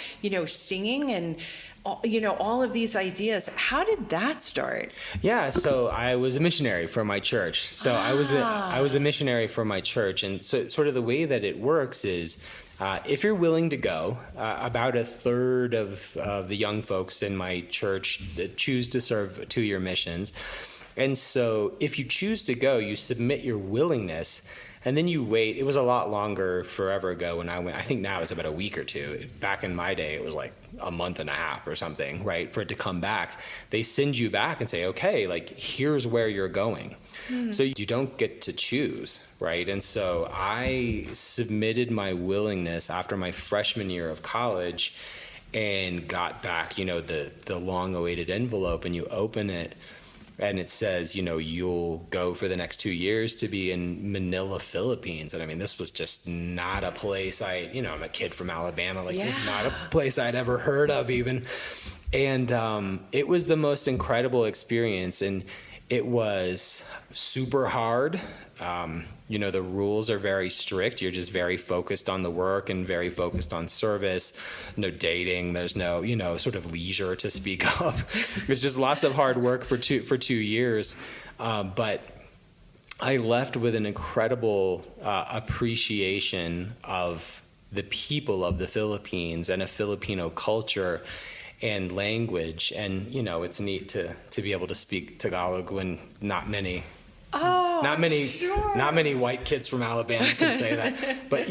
singing and all of these ideas. How did that start? Yeah, so I was a missionary for my church. So I was a missionary for my church, and so sort of the way that it works is, if you're willing to go, about a third of the young folks in my church choose to serve 2-year missions. And so if you choose to go, you submit your willingness, and then you wait. It was a lot longer forever ago when I went. I think now it's about a week or two. Back in my day, it was like a month and a half or something, right, for it to come back. They send you back and say, okay, like, here's where you're going. So you don't get to choose, right? And so I submitted my willingness after my freshman year of college and got back, the long-awaited envelope, and you open it, and it says, you'll go for the next 2 years to be in Manila, Philippines. And I mean, this was just not a place I'm a kid from Alabama. Like, this is not a place I'd ever heard of even. And it was the most incredible experience. And it was super hard. The rules are very strict. You're just very focused on the work and very focused on service. No dating. There's no, sort of leisure to speak of. It's just lots of hard work for 2 years. But I left with an incredible appreciation of the people of the Philippines and a Filipino culture and language. And, it's neat to be able to speak Tagalog when not many white kids from Alabama can say that. But,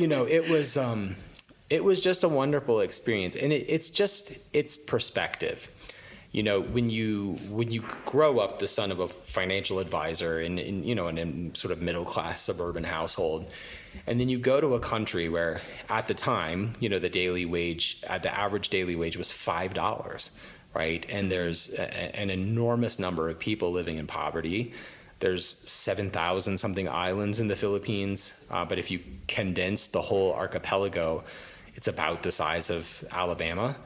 it was just a wonderful experience. And it's perspective. When you grow up the son of a financial advisor in a sort of middle-class suburban household, and then you go to a country where at the time, the average daily wage was $5, right? And there's an enormous number of people living in poverty. There's 7,000 something islands in the Philippines, but if you condense the whole archipelago, it's about the size of Alabama,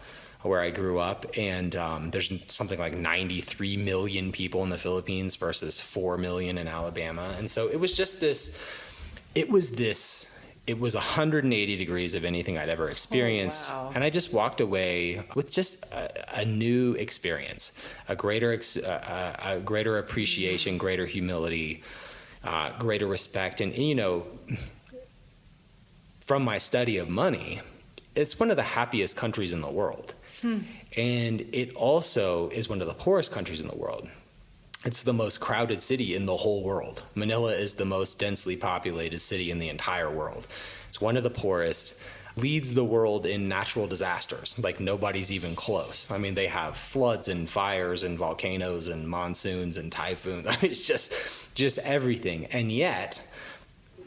where I grew up, and there's something like 93 million people in the Philippines versus 4 million in Alabama. And so it was just this it was 180 degrees of anything I'd ever experienced. Oh, wow. And I just walked away with just a new experience, a greater appreciation, greater humility, greater respect. And, you know, from my study of money, it's one of the happiest countries in the world. And it also is one of the poorest countries in the world. It's the most crowded city in the whole world. Manila is the most densely populated city in the entire world. It's one of the poorest, leads the world in natural disasters. Like nobody's even close. I mean, they have floods and fires and volcanoes and monsoons and typhoons. I mean, it's just everything. And yet,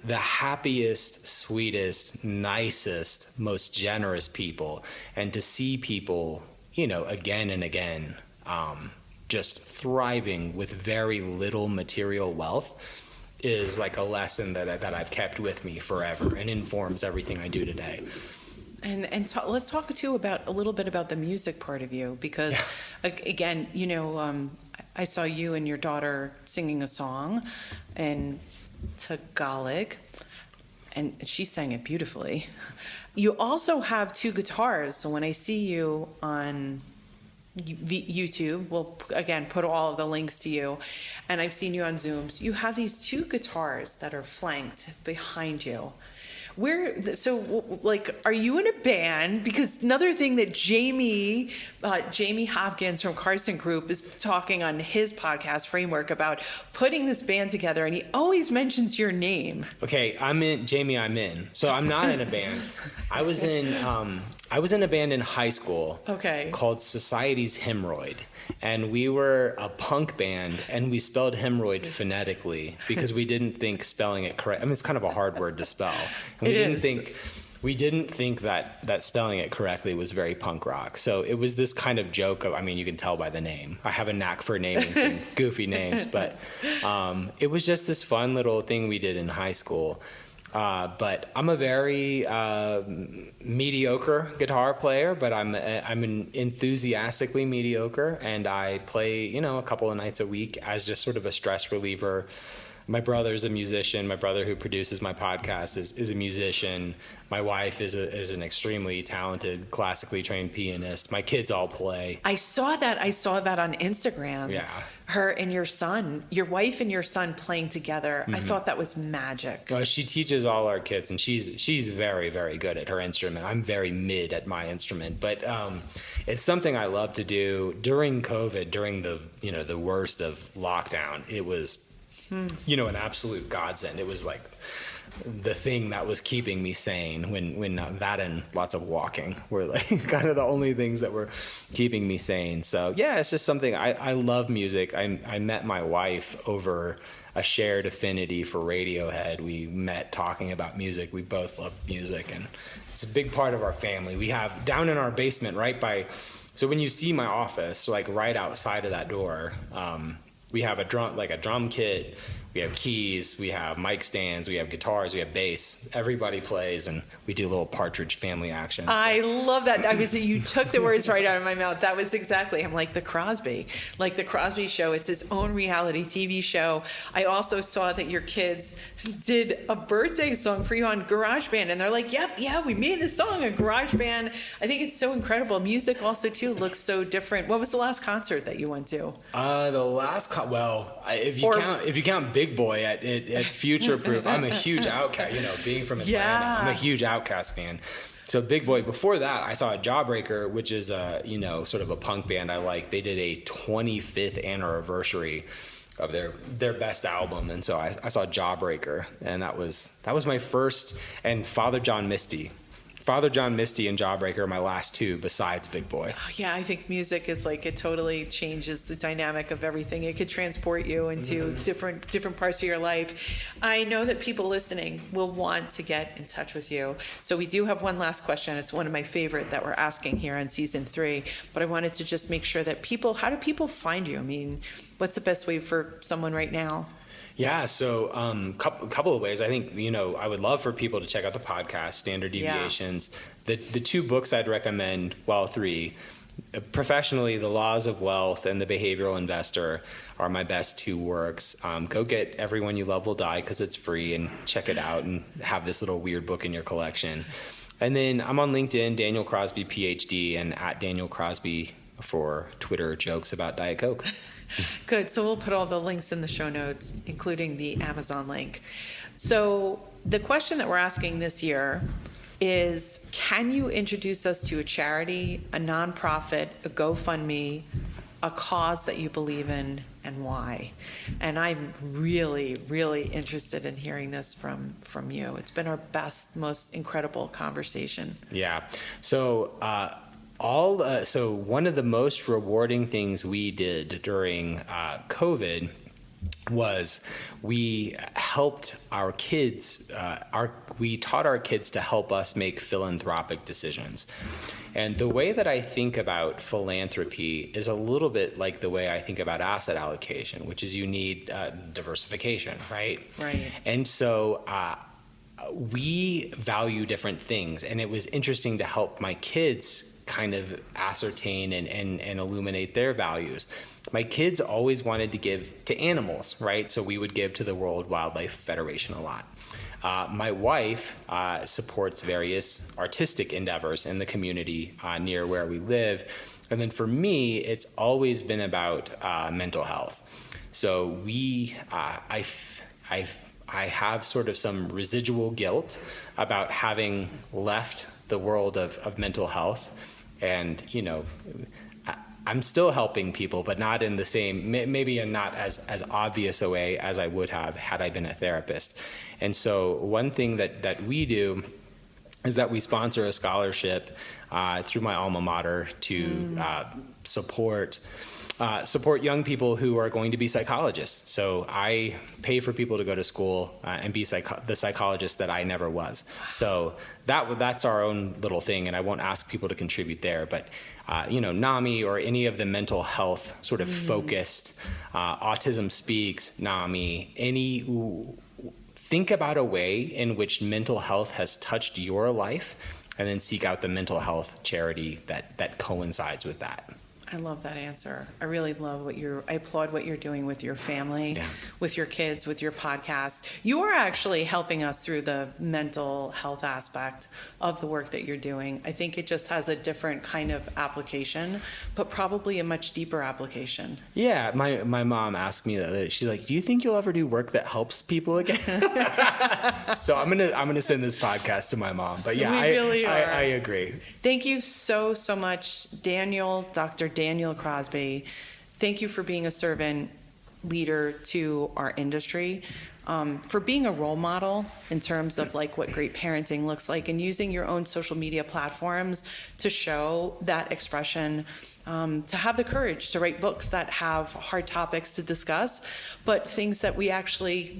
the happiest, sweetest, nicest, most generous people, and to see people, you know, again and again, just thriving with very little material wealth is like a lesson that I've kept with me forever and informs everything I do today. And let's talk too about a little bit about the music part of you, because again, you know, I saw you and your daughter singing a song in Tagalog, and she sang it beautifully. You also have 2 guitars, so when I see you on YouTube, we'll again put all of the links to you, and I've seen you on Zooms, you have these 2 guitars that are flanked behind you. Like, are you in a band? Because another thing that Jamie Hopkins from Carson Group is talking on his podcast Framework about putting this band together, and he always mentions your name. Okay, I'm in, Jamie. I'm in. So I'm not in a band. I was in a band in high school. Okay. Called Society's Hemorrhoid, and we were a punk band, and we spelled hemorrhoid phonetically because we didn't think spelling it correct. I mean, it's kind of a hard word to spell. And we didn't think that spelling it correctly was very punk rock. So it was this kind of joke of, I mean, you can tell by the name. I have a knack for naming things, goofy names, but it was just this fun little thing we did in high school. But I'm a very mediocre guitar player, but I'm an enthusiastically mediocre, and I play, you know, a couple of nights a week as just sort of a stress reliever. My brother's a musician. My brother, who produces my podcast, is a musician. My wife is an extremely talented, classically trained pianist. My kids all play. I saw that on Instagram. Yeah. Her and your son, your wife and your son playing together. I thought that was magic. She teaches all our kids, and she's very, very good at her instrument. I'm very mid at my instrument, but it's something I love to do. During COVID, during the worst of lockdown, it was an absolute godsend. It was like the thing that was keeping me sane when that and lots of walking were like kind of the only things that were keeping me sane. So yeah, it's just something I love music. I met my wife over a shared affinity for Radiohead. We met talking about music. We both love music, and it's a big part of our family. We have down in our basement so when you see my office, like right outside of that door, we have a drum kit, we have keys, we have mic stands, we have guitars, we have bass. Everybody plays, and we do little Partridge Family action. I love that. You took the words right out of my mouth. That was exactly. I'm like the Crosby show. It's its own reality TV show. I also saw that your kids did a birthday song for you on GarageBand, and they're like, "Yep, yeah, we made a song on GarageBand." I think it's so incredible. Music also too looks so different. What was the last concert that you went to? If you count Big Boy at Future Proof, I'm a huge Outkast. You know, being from Atlanta, I'm a huge Outkast fan. So Big Boy. Before that, I saw Jawbreaker, which is sort of a punk band I like. They did a 25th anniversary of their best album, and so I saw Jawbreaker, and that was my first. And Father John Misty and Jawbreaker are my last 2 besides Big Boy. Oh, yeah, I think music is like, it totally changes the dynamic of everything. It could transport you into different parts of your life. I know that people listening will want to get in touch with you. So we do have one last question. It's one of my favorite that we're asking here on season 3, but I wanted to just make sure that how do people find you? I mean, what's the best way for someone right now? Yeah, so couple of ways. I think, I would love for people to check out the podcast, Standard Deviations. Yeah. The 2 books I'd recommend, 3. Professionally, The Laws of Wealth and The Behavioral Investor are my best two works. Go get Everyone You Love Will Die because it's free, and check it out and have this little weird book in your collection. And then I'm on LinkedIn, Daniel Crosby, Ph.D., and at Daniel Crosby for Twitter jokes about Diet Coke. Good. So we'll put all the links in the show notes, including the Amazon link. So the question that we're asking this year is, can you introduce us to a charity, a nonprofit, a GoFundMe, a cause that you believe in, and why? And I'm really, really interested in hearing this from you. It's been our best, most incredible conversation. Yeah. So so one of the most rewarding things we did during COVID was we helped our kids, we taught our kids to help us make philanthropic decisions. And the way that I think about philanthropy is a little bit like the way I think about asset allocation, which is you need diversification, right? Right. And so we value different things. And it was interesting to help my kids kind of ascertain and illuminate their values. My kids always wanted to give to animals, right? So we would give to the World Wildlife Federation a lot. My wife supports various artistic endeavors in the community near where we live. And then for me, it's always been about mental health. So I have sort of some residual guilt about having left the world of mental health. And, I'm still helping people, but not in the same, maybe in not as obvious a way as I would have had I been a therapist. And so one thing that we do is that we sponsor a scholarship through my alma mater to support young people who are going to be psychologists. So I pay for people to go to school and be the psychologist that I never was. So that's our own little thing, and I won't ask people to contribute there. But NAMI or any of the mental health sort of focused, Autism Speaks, NAMI, think about a way in which mental health has touched your life, and then seek out the mental health charity that coincides with that. I love that answer. I really love I applaud what you're doing with your family, with your kids, with your podcast. You are actually helping us through the mental health aspect of the work that you're doing. I think it just has a different kind of application, but probably a much deeper application. Yeah, my mom asked me that. She's like, "Do you think you'll ever do work that helps people again?" So I'm gonna send this podcast to my mom. But yeah, I agree. Thank you so much, Daniel, Dr. Daniel Crosby. Thank you for being a servant leader to our industry, for being a role model in terms of like what great parenting looks like, and using your own social media platforms to show that expression, to have the courage to write books that have hard topics to discuss, but things that we actually,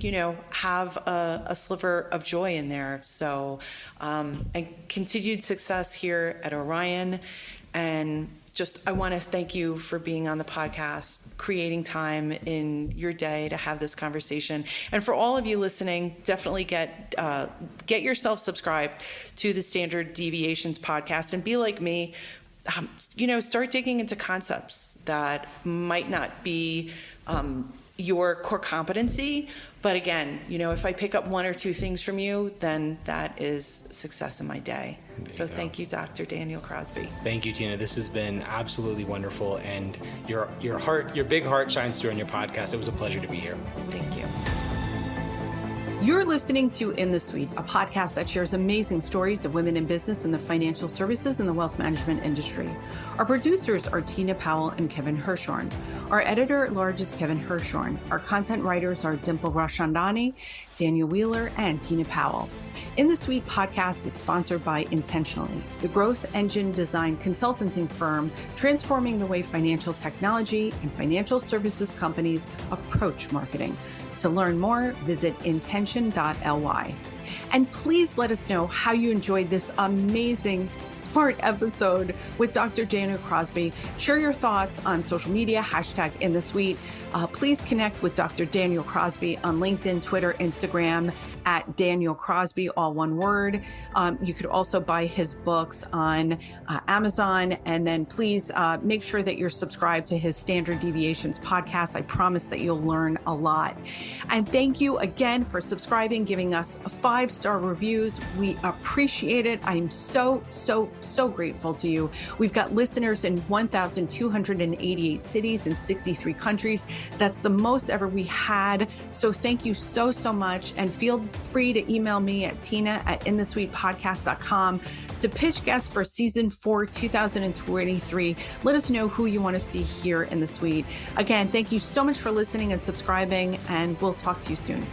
have a sliver of joy in there. So, and continued success here at Orion. And I want to thank you for being on the podcast, creating time in your day to have this conversation. And for all of you listening, definitely get yourself subscribed to the Standard Deviations podcast, and be like me. Start digging into concepts that might not be your core competency. But again, if I pick up one or two things from you, then that is success in my day. So thank you, Dr. Daniel Crosby. Thank you, Tina. This has been absolutely wonderful. And your big heart shines through on your podcast. It was a pleasure to be here. Thank you. You're listening to In the Suite, a podcast that shares amazing stories of women in business in the financial services and the wealth management industry. Our producers are Tina Powell and Kevin Hirshorn. Our editor-at-large is Kevin Hirshorn. Our content writers are Dimple Rashandani, Daniel Wheeler, and Tina Powell. In the Suite podcast is sponsored by Intentionally, the growth engine design consulting firm transforming the way financial technology and financial services companies approach marketing. To learn more, visit intention.ly. And please let us know how you enjoyed this amazing, smart episode with Dr. Daniel Crosby. Share your thoughts on social media, #InTheSuite. Please connect with Dr. Daniel Crosby on LinkedIn, Twitter, Instagram, at Daniel Crosby, all one word. You could also buy his books on Amazon. And then please make sure that you're subscribed to his Standard Deviations podcast. I promise that you'll learn a lot. And thank you again for subscribing, giving us 5-star reviews. We appreciate it. I'm so grateful to you. We've got listeners in 1,288 cities in 63 countries. That's the most ever we had. So thank you so much. And feel free to email me at tina@inthesuitepodcast.com to pitch guests for season 4, 2023. Let us know who you want to see here in the suite. Again, thank you so much for listening and subscribing, and we'll talk to you soon.